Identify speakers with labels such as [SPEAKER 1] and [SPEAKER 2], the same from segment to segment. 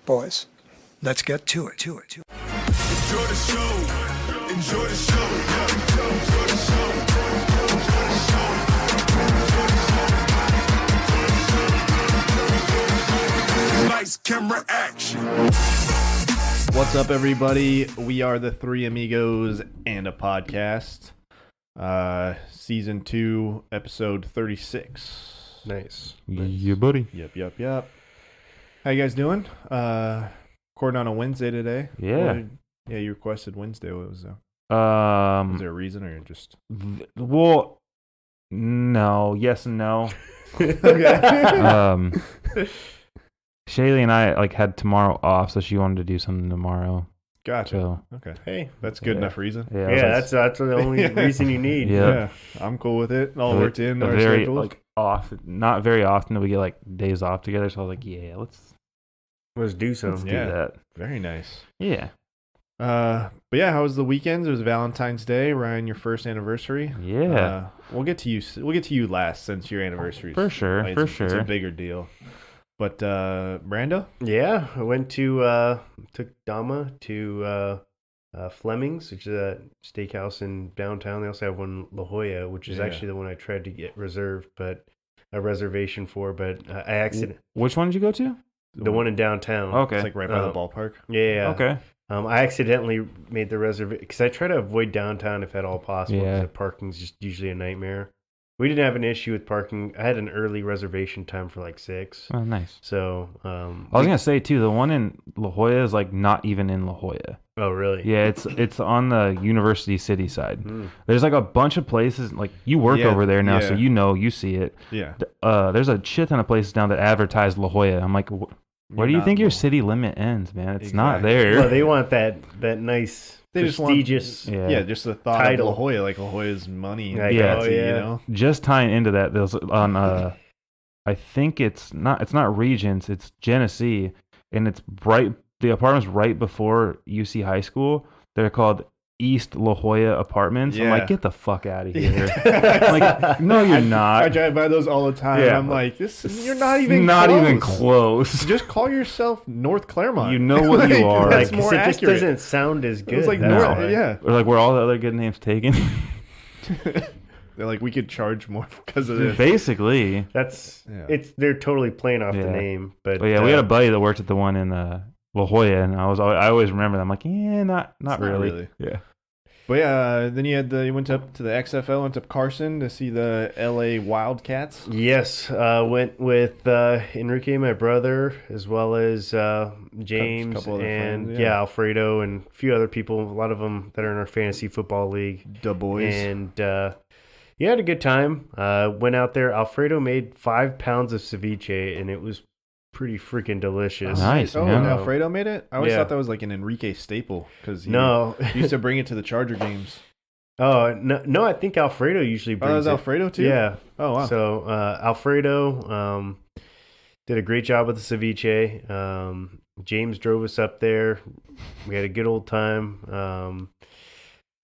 [SPEAKER 1] Boys, let's get to it.
[SPEAKER 2] Enjoy the show. Enjoy the show. Enjoy the show. Lights, camera, action.
[SPEAKER 3] What's up, everybody? We are the Three Amigos and a Podcast. Season 2, episode 36.
[SPEAKER 4] Nice.
[SPEAKER 5] Yeah, buddy.
[SPEAKER 3] Yep. How you guys doing? Recording on a Wednesday today.
[SPEAKER 5] Yeah.
[SPEAKER 3] Yeah, you requested Wednesday. What was that? Was there a reason, or just?
[SPEAKER 5] Well, no. Yes and no.
[SPEAKER 3] Okay.
[SPEAKER 5] Shaylee and I had tomorrow off, so she wanted to do something tomorrow.
[SPEAKER 3] Gotcha.
[SPEAKER 5] So,
[SPEAKER 3] Okay. Hey, that's good enough reason.
[SPEAKER 4] Yeah, that's the only reason you need.
[SPEAKER 5] Yeah.
[SPEAKER 3] I'm cool with it. All worked in. Our
[SPEAKER 5] very
[SPEAKER 3] schedules.
[SPEAKER 5] off. Not very often that we get days off together. So I was like, yeah, let's
[SPEAKER 4] do something.
[SPEAKER 5] do that.
[SPEAKER 3] Very nice.
[SPEAKER 5] Yeah.
[SPEAKER 3] But yeah, how was the weekend? It was Valentine's Day, Ryan, your first anniversary.
[SPEAKER 5] Yeah.
[SPEAKER 3] We'll get to you. We'll get to you last since your anniversary.
[SPEAKER 5] For sure.
[SPEAKER 3] It's a bigger deal. But Brando?
[SPEAKER 4] Yeah, I went to took Dama to Fleming's, which is a steakhouse in downtown. They also have one in La Jolla, which is actually the one I tried to get reserved, but a reservation for. But I accidentally.
[SPEAKER 5] Which one did you go to?
[SPEAKER 4] The one in downtown.
[SPEAKER 5] Okay.
[SPEAKER 3] It's right by the ballpark.
[SPEAKER 4] Yeah.
[SPEAKER 5] Okay.
[SPEAKER 4] I accidentally made the reservation because I try to avoid downtown if at all possible.
[SPEAKER 5] Yeah.
[SPEAKER 4] Because parking's just usually a nightmare. We didn't have an issue with parking. I had an early reservation time for 6.
[SPEAKER 5] Oh, nice.
[SPEAKER 4] So
[SPEAKER 5] I was gonna say too, the one in La Jolla is not even in La Jolla.
[SPEAKER 4] Oh, really?
[SPEAKER 5] Yeah, it's on the University City side. There's a bunch of places you work over there now, so you see it.
[SPEAKER 3] Yeah.
[SPEAKER 5] There's a shit ton of places down that advertise La Jolla. I'm like, where do you think your city limit ends, man? It's not there.
[SPEAKER 4] Well, they want that nice prestigious.
[SPEAKER 3] Just the thought
[SPEAKER 4] title.
[SPEAKER 3] of La Jolla, La Jolla's money.
[SPEAKER 4] Yeah.
[SPEAKER 3] You know?
[SPEAKER 5] Just tying into that, there's on I think it's not Regents, it's Genesee, and it's the apartments right before UC High School. They're called East La Jolla Apartments.
[SPEAKER 3] Yeah.
[SPEAKER 5] I'm like, get the fuck out of here. No, you're not.
[SPEAKER 3] I drive by those all the time.
[SPEAKER 5] Yeah.
[SPEAKER 3] I'm like, you're not even
[SPEAKER 5] close.
[SPEAKER 3] Just call yourself North Claremont.
[SPEAKER 5] You know what you are.
[SPEAKER 3] That's
[SPEAKER 4] Because
[SPEAKER 3] more
[SPEAKER 4] it just
[SPEAKER 3] accurate.
[SPEAKER 4] doesn't sound as good.
[SPEAKER 3] It's like
[SPEAKER 4] that's
[SPEAKER 3] North,
[SPEAKER 4] why.
[SPEAKER 3] yeah.
[SPEAKER 5] Or where all the other good names taken.
[SPEAKER 3] They're like, we could charge more because of this.
[SPEAKER 5] Basically.
[SPEAKER 4] They're totally playing off the name. But
[SPEAKER 5] yeah, we had a buddy that worked at the one in La Jolla, and I always remember that. I'm like, yeah, not really. Yeah.
[SPEAKER 3] But yeah, then you went up to the XFL, went up Carson to see the LA Wildcats.
[SPEAKER 4] Yes, went with Enrique, my brother, as well as James
[SPEAKER 3] couple other
[SPEAKER 4] and
[SPEAKER 3] friends,
[SPEAKER 4] Alfredo and a few other people. A lot of them that are in our fantasy football league.
[SPEAKER 3] The boys.
[SPEAKER 4] And had a good time. Went out there. Alfredo made 5 pounds of ceviche, and it was pretty freaking delicious.
[SPEAKER 5] Nice,
[SPEAKER 3] Oh,
[SPEAKER 5] man.
[SPEAKER 3] and Alfredo made it? I always
[SPEAKER 4] Yeah.
[SPEAKER 3] thought that was like an Enrique staple because he
[SPEAKER 4] No.
[SPEAKER 3] used to bring it to the Charger games.
[SPEAKER 4] Oh, no, I think Alfredo usually brings
[SPEAKER 3] Oh, that was
[SPEAKER 4] it.
[SPEAKER 3] Alfredo too?
[SPEAKER 4] Yeah.
[SPEAKER 3] Oh, wow.
[SPEAKER 4] So Alfredo did a great job with the ceviche. James drove us up there. We had a good old time.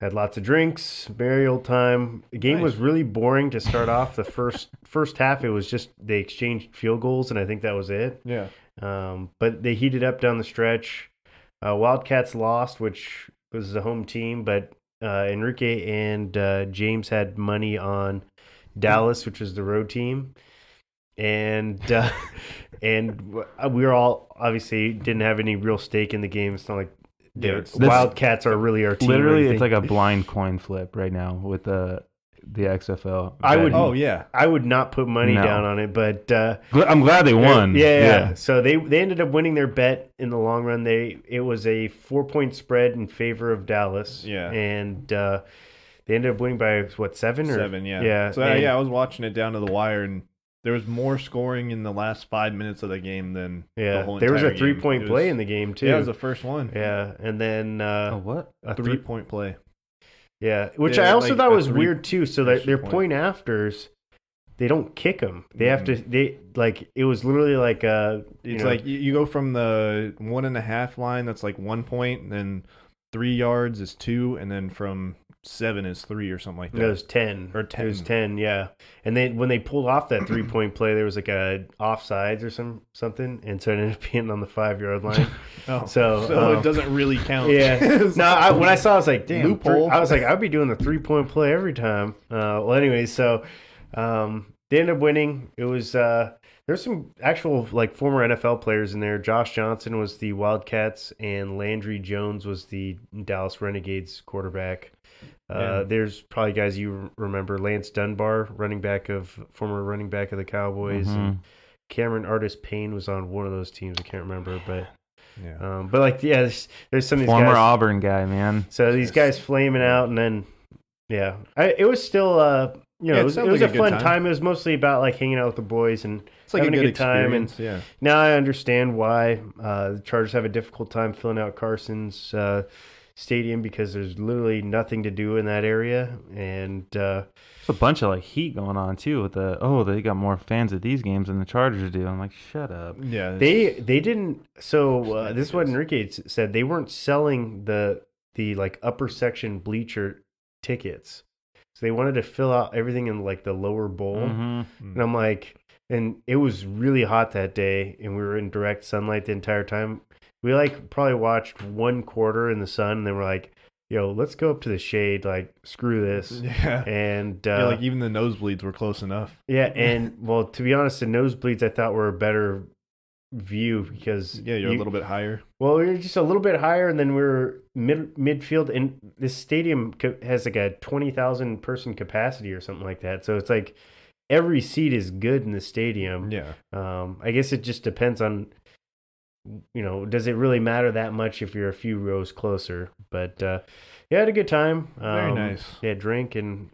[SPEAKER 4] Had lots of drinks, very old time. The game was really boring to start off. The first half, it was just they exchanged field goals, and I think that was it.
[SPEAKER 3] Yeah.
[SPEAKER 4] But they heated up down the stretch. Wildcats lost, which was the home team, but Enrique and James had money on Dallas, which was the road team. And we were all obviously didn't have any real stake in the game. It's not like Wildcats are really our team.
[SPEAKER 5] Literally, it's like a blind coin flip right now with the XFL.
[SPEAKER 4] I would not put money down on it, but
[SPEAKER 5] I'm glad they won.
[SPEAKER 4] Yeah. So they ended up winning their bet in the long run. It was a 4-point spread in favor of Dallas.
[SPEAKER 3] Yeah.
[SPEAKER 4] And they ended up winning by 7 or
[SPEAKER 3] 7, yeah.
[SPEAKER 4] Yeah.
[SPEAKER 3] So I was watching it down to the wire, and there was more scoring in the last 5 minutes of the game than the whole
[SPEAKER 4] there was a
[SPEAKER 3] entire
[SPEAKER 4] 3-point
[SPEAKER 3] game.
[SPEAKER 4] play in the game too.
[SPEAKER 3] Yeah, it was the first one.
[SPEAKER 4] Yeah, and then
[SPEAKER 5] what?
[SPEAKER 4] a
[SPEAKER 3] 3-point play.
[SPEAKER 4] Yeah, which
[SPEAKER 3] Yeah,
[SPEAKER 4] I also
[SPEAKER 3] like
[SPEAKER 4] thought
[SPEAKER 3] a
[SPEAKER 4] was weird too. So that their
[SPEAKER 3] point.
[SPEAKER 4] point afters, they don't kick them. They have to. It was literally like
[SPEAKER 3] It's like you go from the 1.5 line. That's like 1 point, and then 3 yards is 2, and then from 7 is 3 or something like that.
[SPEAKER 4] No, it was 10.
[SPEAKER 3] Or 10.
[SPEAKER 4] It was 10, yeah. And then when they pulled off that 3-point play, there was like a offsides or something, and so it ended up being on the 5-yard line.
[SPEAKER 3] Oh,
[SPEAKER 4] So
[SPEAKER 3] it doesn't really count.
[SPEAKER 4] Yeah. No, when I saw it, I was like, damn.
[SPEAKER 3] Loophole.
[SPEAKER 4] I was like, I'd be doing the 3-point play every time. Well, anyway, so they ended up winning. It was there's some actual like former NFL players in there. Josh Johnson was the Wildcats, and Landry Jones was the Dallas Renegades quarterback. There's probably guys you remember: Lance Dunbar, former running back of the Cowboys, and Cameron Artis Payne was on one of those teams. I can't remember, but.
[SPEAKER 3] Yeah.
[SPEAKER 4] But like, yeah, there's some of these
[SPEAKER 5] Former
[SPEAKER 4] guys.
[SPEAKER 5] Auburn guy, man.
[SPEAKER 4] So these guys flaming out, and then, it was still, it was
[SPEAKER 3] sounds like
[SPEAKER 4] a
[SPEAKER 3] a good
[SPEAKER 4] fun
[SPEAKER 3] time.
[SPEAKER 4] time. It was mostly about like hanging out with the boys and
[SPEAKER 3] It's like
[SPEAKER 4] having
[SPEAKER 3] a good
[SPEAKER 4] time. And
[SPEAKER 3] experience.
[SPEAKER 4] now I understand why the Chargers have a difficult time filling out Carson's stadium because there's literally nothing to do in that area, and
[SPEAKER 5] There's a bunch of like heat going on too with they got more fans at these games than the Chargers do. I'm like, shut up.
[SPEAKER 3] Yeah.
[SPEAKER 4] they didn't. So this is what Enrique said. They weren't selling the like upper section bleacher tickets. So they wanted to fill out everything in like the lower bowl.
[SPEAKER 5] Mm-hmm.
[SPEAKER 4] And I'm like, and it was really hot that day, and we were in direct sunlight the entire time. We like probably watched 1 quarter in the sun, and then we're like, yo, let's go up to the shade. Like, screw this.
[SPEAKER 3] Yeah.
[SPEAKER 4] And
[SPEAKER 3] Like even the nosebleeds were close enough.
[SPEAKER 4] yeah, and well, to be honest, the nosebleeds I thought were a better view because
[SPEAKER 3] You're a little bit higher.
[SPEAKER 4] Well, we were just a little bit higher, and then we were midfield, and this stadium has like a 20,000 person capacity or something like that. So it's like every seat is good in the stadium.
[SPEAKER 3] Yeah.
[SPEAKER 4] I guess it just depends on, does it really matter that much if you're a few rows closer? But yeah, I had a good time.
[SPEAKER 3] Very nice.
[SPEAKER 4] Yeah, drink, and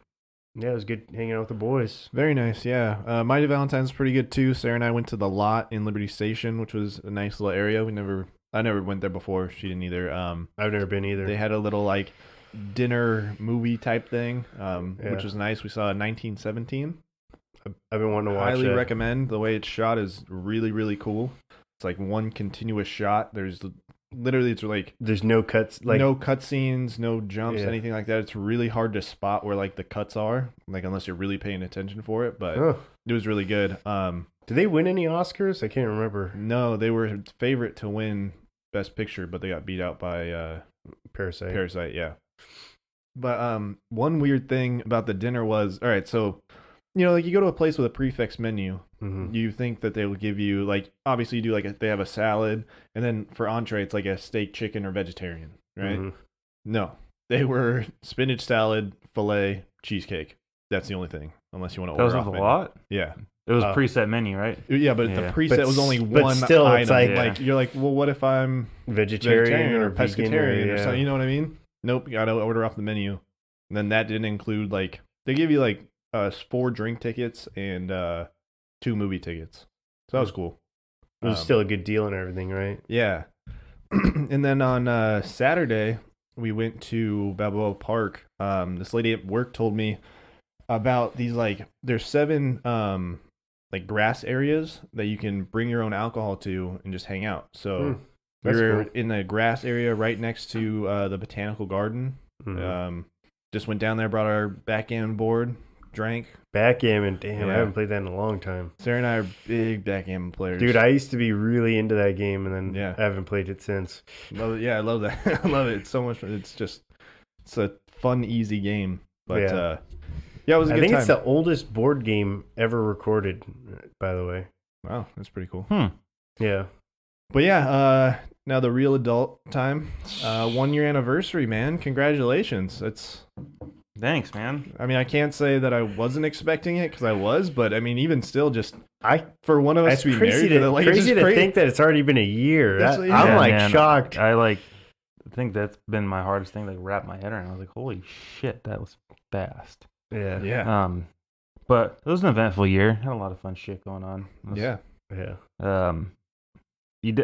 [SPEAKER 4] yeah, it was good hanging out with the boys.
[SPEAKER 3] Very nice, yeah. My Valentine's pretty good too. Sarah and I went to the lot in Liberty Station, which was a nice little area. I never went there before. She didn't either.
[SPEAKER 4] I've never been either.
[SPEAKER 3] They had a little like dinner movie type thing,
[SPEAKER 4] Yeah.
[SPEAKER 3] which was nice. We saw 1917.
[SPEAKER 4] I've been wanting to watch
[SPEAKER 3] Highly
[SPEAKER 4] it.
[SPEAKER 3] recommend. The way it's shot is really, really cool. It's like one continuous shot. There's literally, it's like
[SPEAKER 4] There's no cuts. Like
[SPEAKER 3] no cutscenes, no jumps,
[SPEAKER 4] Yeah.
[SPEAKER 3] anything like that. It's really hard to spot where like the cuts are, like unless you're really paying attention for it. But
[SPEAKER 4] Huh.
[SPEAKER 3] it was really good.
[SPEAKER 4] Did they win any Oscars? I can't remember.
[SPEAKER 3] No, they were favorite to win Best Picture, but they got beat out by
[SPEAKER 4] Parasite.
[SPEAKER 3] Parasite. Yeah. But one weird thing about the dinner was, all right, so like you go to a place with a prefix menu,
[SPEAKER 4] Mhm.
[SPEAKER 3] you think that they will give you like, obviously you do like they have a salad, and then for entree it's like a steak, chicken, or vegetarian, right?
[SPEAKER 4] Mhm.
[SPEAKER 3] No, they were spinach salad, filet, cheesecake. That's the only thing, unless you want to
[SPEAKER 5] That was
[SPEAKER 3] order
[SPEAKER 5] with
[SPEAKER 3] off
[SPEAKER 5] a
[SPEAKER 3] menu.
[SPEAKER 5] lot.
[SPEAKER 3] Yeah.
[SPEAKER 5] It was
[SPEAKER 4] Oh.
[SPEAKER 5] a preset menu, right?
[SPEAKER 3] Yeah, but the
[SPEAKER 5] Yeah.
[SPEAKER 3] preset
[SPEAKER 4] But
[SPEAKER 3] was only
[SPEAKER 4] but
[SPEAKER 3] one
[SPEAKER 4] still, it's
[SPEAKER 3] item.
[SPEAKER 4] like-
[SPEAKER 3] You're like, well, what if I'm
[SPEAKER 4] Vegetarian or
[SPEAKER 3] pescatarian or
[SPEAKER 4] vegan,
[SPEAKER 3] something? You know what I mean? Nope, you gotta order off the menu. And then that didn't include like they give you like 4 drink tickets and 2 movie tickets. So that was cool.
[SPEAKER 4] It was still a good deal and everything, right?
[SPEAKER 3] Yeah. And then on Saturday we went to Balboa Park. This lady at work told me about these like there's 7 like grass areas that you can bring your own alcohol to and just hang out. So we
[SPEAKER 4] That's
[SPEAKER 3] were
[SPEAKER 4] cool.
[SPEAKER 3] in the grass area right next to the botanical garden.
[SPEAKER 4] Mhm.
[SPEAKER 3] Just went down there, brought our backgammon board, drank.
[SPEAKER 4] Backgammon, damn, I
[SPEAKER 3] Yeah.
[SPEAKER 4] haven't played that in a long time.
[SPEAKER 3] Sarah and I are big backgammon players.
[SPEAKER 4] Dude, I used to be really into that game, and then
[SPEAKER 3] Yeah.
[SPEAKER 4] I haven't played it since.
[SPEAKER 3] love it. Yeah, I love that. I love it. It's so much fun. It's a fun, easy game. But
[SPEAKER 4] Yeah.
[SPEAKER 3] yeah, it was a
[SPEAKER 4] I
[SPEAKER 3] good
[SPEAKER 4] think
[SPEAKER 3] time.
[SPEAKER 4] it's the oldest board game ever recorded, by the way.
[SPEAKER 3] Wow, that's pretty cool.
[SPEAKER 4] Yeah.
[SPEAKER 3] But yeah, now the real adult time. 1-year anniversary, man. Congratulations.
[SPEAKER 5] Thanks, man.
[SPEAKER 3] I mean, I can't say that I wasn't expecting it because I was, but I mean, even still, just
[SPEAKER 4] I
[SPEAKER 3] for one of us
[SPEAKER 4] It's
[SPEAKER 3] to be
[SPEAKER 4] crazy
[SPEAKER 3] married,
[SPEAKER 4] to,
[SPEAKER 3] like, it's
[SPEAKER 4] crazy
[SPEAKER 3] just
[SPEAKER 4] to
[SPEAKER 3] crazy.
[SPEAKER 4] think that it's already been a year.
[SPEAKER 3] That's-
[SPEAKER 4] I'm
[SPEAKER 3] yeah,
[SPEAKER 4] like
[SPEAKER 5] man,
[SPEAKER 4] shocked.
[SPEAKER 5] I think that's been my hardest thing to like, wrap my head around. I was like, holy shit, that was fast.
[SPEAKER 4] Yeah.
[SPEAKER 3] Yeah,
[SPEAKER 5] But it was an eventful year. Had a lot of fun shit going on. It was-
[SPEAKER 3] yeah.
[SPEAKER 4] Yeah.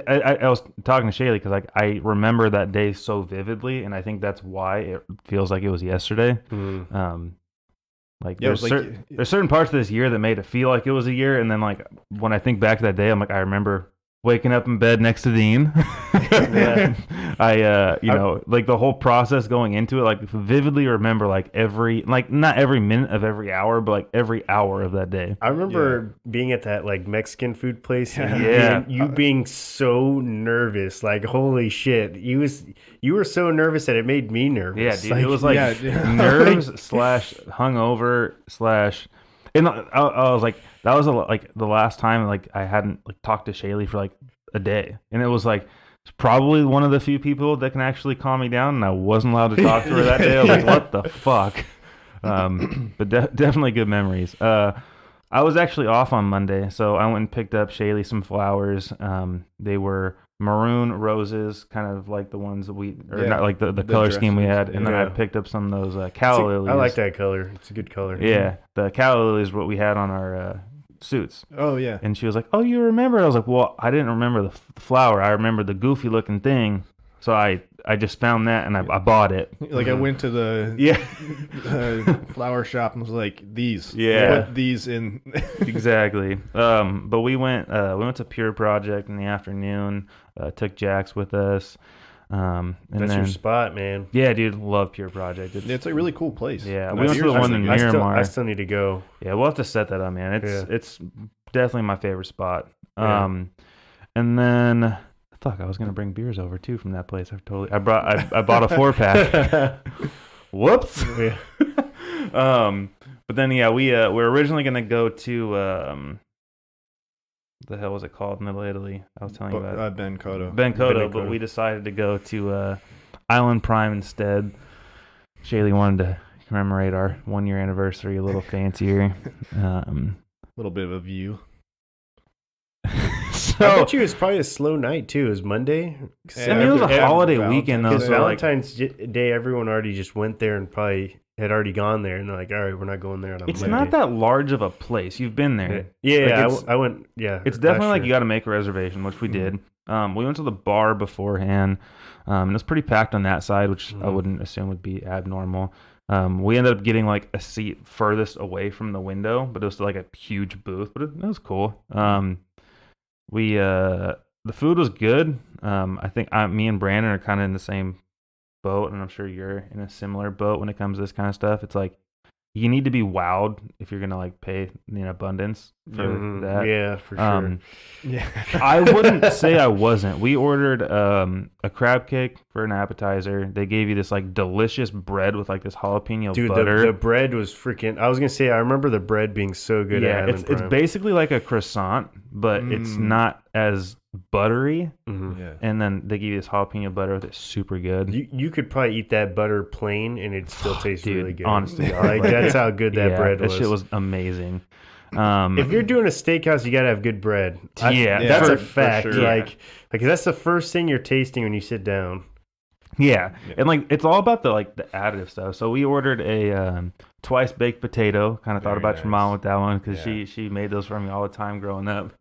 [SPEAKER 5] I was talking to Shaylee because like I remember that day so vividly, and I think that's why it feels like it was yesterday.
[SPEAKER 4] Mm.
[SPEAKER 5] Like
[SPEAKER 3] Yeah, it
[SPEAKER 5] there's
[SPEAKER 3] was like-
[SPEAKER 5] there's certain parts of this year that made it feel like it was a year, and then like when I think back to that day, I'm like I remember waking up in bed next to Dean. I like the whole process going into it, like vividly remember like not every minute of every hour, but like every hour of that day.
[SPEAKER 4] I remember being at that like Mexican food place and
[SPEAKER 5] Yeah.
[SPEAKER 4] you being so nervous. Like, holy shit. You were so nervous that it made me nervous.
[SPEAKER 5] Yeah, dude, it was like nerves / hungover / and I was like, that was like the last time like I hadn't like talked to Shaylee for like a day, and it was like probably one of the few people that can actually calm me down, and I wasn't allowed to talk to her that day. I was like, what the fuck? But definitely good memories. I was actually off on Monday, so I went and picked up Shaylee some flowers. They were maroon roses, kind of like the ones that not like the color scheme we had. And then I picked up some of those calla lilies.
[SPEAKER 4] I like that color. It's a good color.
[SPEAKER 5] Yeah, the calla lilies is what we had on our suits.
[SPEAKER 3] Oh yeah.
[SPEAKER 5] And she was like, "Oh, you remember?" I was like, "Well, I didn't remember the flower. I remember the goofy looking thing." So I just found that and I bought it.
[SPEAKER 3] Like I went to the flower shop and was like, these.
[SPEAKER 5] Yeah.
[SPEAKER 3] Put these in.
[SPEAKER 5] Exactly. But we went to Pure Project in the afternoon. Took Jax with us. And
[SPEAKER 4] That's your spot, man.
[SPEAKER 5] Yeah, dude, love Pure Project.
[SPEAKER 3] It's a really cool place.
[SPEAKER 5] Yeah, we went to the one in Miramar.
[SPEAKER 4] I still need to go.
[SPEAKER 5] Yeah, we'll have to set that up, man. It's definitely my favorite spot. And then I was gonna bring beers over too from that place. I bought a 4-pack. Whoops.
[SPEAKER 4] Yeah.
[SPEAKER 5] But then we're originally gonna go to the hell was it called in Middle Italy? I was telling you about
[SPEAKER 3] Bencoto.
[SPEAKER 5] Bencoto, but we decided to go to Island Prime instead. Shaylee wanted to commemorate our 1-year anniversary a little fancier.
[SPEAKER 3] A little bit of a view.
[SPEAKER 4] I bet you it was probably a slow night too. It was Monday.
[SPEAKER 5] I mean, it was a holiday weekend though.
[SPEAKER 4] Because
[SPEAKER 5] So like,
[SPEAKER 4] Valentine's Day, everyone already just went there and probably had already gone there, and they're like, "All right, we're not going there on a
[SPEAKER 5] it's
[SPEAKER 4] Monday."
[SPEAKER 5] not that large of a place. You've been there.
[SPEAKER 4] Yeah,
[SPEAKER 5] Like,
[SPEAKER 4] I went. Yeah,
[SPEAKER 5] It's definitely
[SPEAKER 4] last
[SPEAKER 5] like
[SPEAKER 4] year.
[SPEAKER 5] you got to make a reservation, which we did. We went to the bar beforehand, and it was pretty packed on that side, which I wouldn't assume would be abnormal. We ended up getting like a seat furthest away from the window, but it was still like a huge booth, but it was cool. The food was good. I think me and Brandon are kind of in the same boat, and I'm sure you're in a similar boat when it comes to this kind of stuff. It's like you need to be wowed if you're gonna like pay in abundance for that.
[SPEAKER 4] Yeah, for sure.
[SPEAKER 3] Yeah.
[SPEAKER 5] I wouldn't say I wasn't. We ordered a crab cake for an appetizer. They gave you this like delicious bread with like this jalapeno
[SPEAKER 4] Dude,
[SPEAKER 5] butter.
[SPEAKER 4] the bread was freaking. I was gonna say I remember the bread being so good.
[SPEAKER 5] Yeah,
[SPEAKER 4] at
[SPEAKER 5] it's
[SPEAKER 4] Island Prime.
[SPEAKER 5] basically like a croissant, but it's not as buttery.
[SPEAKER 3] Yeah.
[SPEAKER 5] And then they give you this jalapeno butter with it, super good.
[SPEAKER 4] You could probably eat that butter plain and it still tastes
[SPEAKER 5] Dude,
[SPEAKER 4] really good.
[SPEAKER 5] honestly,
[SPEAKER 4] like that's how good that bread
[SPEAKER 5] that
[SPEAKER 4] was.
[SPEAKER 5] shit was amazing.
[SPEAKER 4] If you're doing a steakhouse, you gotta have good bread.
[SPEAKER 5] Yeah,
[SPEAKER 4] that's
[SPEAKER 3] for-
[SPEAKER 4] a fact.
[SPEAKER 3] for sure.
[SPEAKER 4] Like that's the first thing you're tasting when you sit down.
[SPEAKER 5] Yeah, and like it's all about the additive stuff. So we ordered a twice baked potato. Kind of thought
[SPEAKER 3] Very
[SPEAKER 5] about your
[SPEAKER 3] nice.
[SPEAKER 5] mom with that one because
[SPEAKER 3] Yeah.
[SPEAKER 5] she made those for me all the time growing up.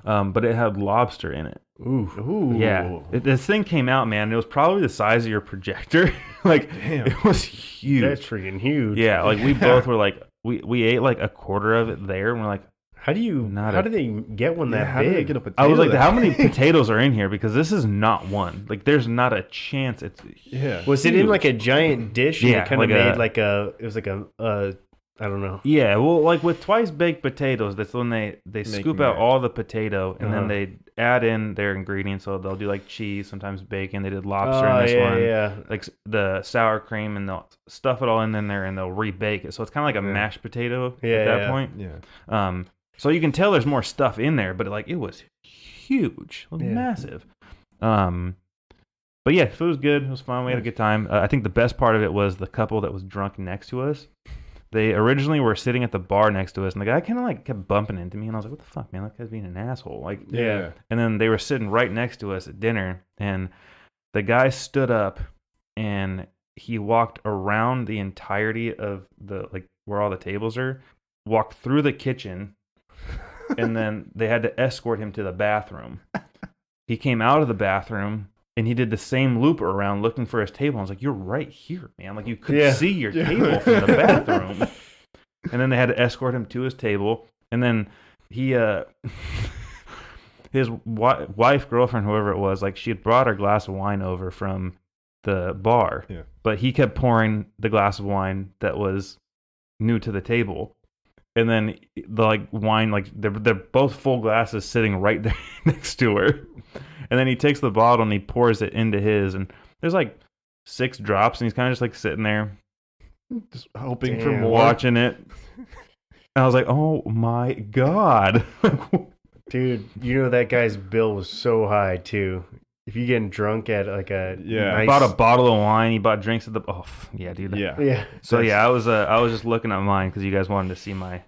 [SPEAKER 5] But it had lobster in it.
[SPEAKER 4] Ooh.
[SPEAKER 5] Yeah, this thing came out, man. It was probably the size of your projector. Like
[SPEAKER 3] Damn.
[SPEAKER 5] it was huge.
[SPEAKER 4] That's freaking huge.
[SPEAKER 5] Yeah, like we both were like we ate like a quarter of it there, and we're like,
[SPEAKER 4] How do they get one that
[SPEAKER 3] how
[SPEAKER 4] big?
[SPEAKER 3] did they get a potato?
[SPEAKER 5] I was like,
[SPEAKER 3] that-
[SPEAKER 5] how many potatoes are in here? Because this is not one. Like, there's not a chance. It's
[SPEAKER 3] Yeah.
[SPEAKER 4] Was it in like a giant dish? And
[SPEAKER 5] Yeah,
[SPEAKER 4] it kind of
[SPEAKER 5] like
[SPEAKER 4] made
[SPEAKER 5] a-
[SPEAKER 4] like a. It was like a. I don't know.
[SPEAKER 5] Yeah, well, like with twice baked potatoes, that's when they scoop out
[SPEAKER 3] mash.
[SPEAKER 5] all the potato and then
[SPEAKER 4] Uh-huh.
[SPEAKER 5] they add in their ingredients. So they'll do like cheese, sometimes bacon. They did lobster in this one,
[SPEAKER 4] Yeah.
[SPEAKER 5] like the sour cream, and they'll stuff it all in there and they'll rebake it. So it's kind of like a
[SPEAKER 4] Yeah.
[SPEAKER 5] mashed potato
[SPEAKER 4] Yeah,
[SPEAKER 5] at that
[SPEAKER 4] yeah.
[SPEAKER 5] point.
[SPEAKER 3] Yeah.
[SPEAKER 5] So you can tell there's more stuff in there, but it was huge, it was
[SPEAKER 4] Yeah.
[SPEAKER 5] massive. But yeah, food was good. It was fun. We had a good time. I think the best part of it was the couple that was drunk next to us. They originally were sitting at the bar next to us, and the guy kind of like kept bumping into me, and I was like, "What the fuck, man? That guy's being an asshole!" Like,
[SPEAKER 3] Yeah.
[SPEAKER 5] and then they were sitting right next to us at dinner, and the guy stood up and he walked around the entirety of the where all the tables are, walked through the kitchen, and then they had to escort him to the bathroom. He came out of the bathroom and he did the same loop around looking for his table. I was like, "You're right here, man. Like you could
[SPEAKER 4] Yeah.
[SPEAKER 5] see your table from the bathroom." And then they had to escort him to his table, and then he his wife, girlfriend, whoever it was, like she had brought her glass of wine over from the bar,
[SPEAKER 3] Yeah.
[SPEAKER 5] but he kept pouring the glass of wine that was new to the table. And then the like wine, like they're both full glasses sitting right there next to her. And then he takes the bottle and he pours it into his, and there's like 6 drops, and he's kind of just like sitting there,
[SPEAKER 3] Just hoping for
[SPEAKER 4] Damn.
[SPEAKER 3] more.
[SPEAKER 5] watching it. And I was like, oh my god,
[SPEAKER 4] Dude, you know that guy's bill was so high too. If you getting drunk at like a
[SPEAKER 3] Yeah.
[SPEAKER 5] he
[SPEAKER 4] nice,
[SPEAKER 5] bought a bottle of wine. He bought drinks at the yeah, dude.
[SPEAKER 3] Yeah.
[SPEAKER 4] yeah.
[SPEAKER 5] So yeah, I was just looking at mine because you guys wanted to see my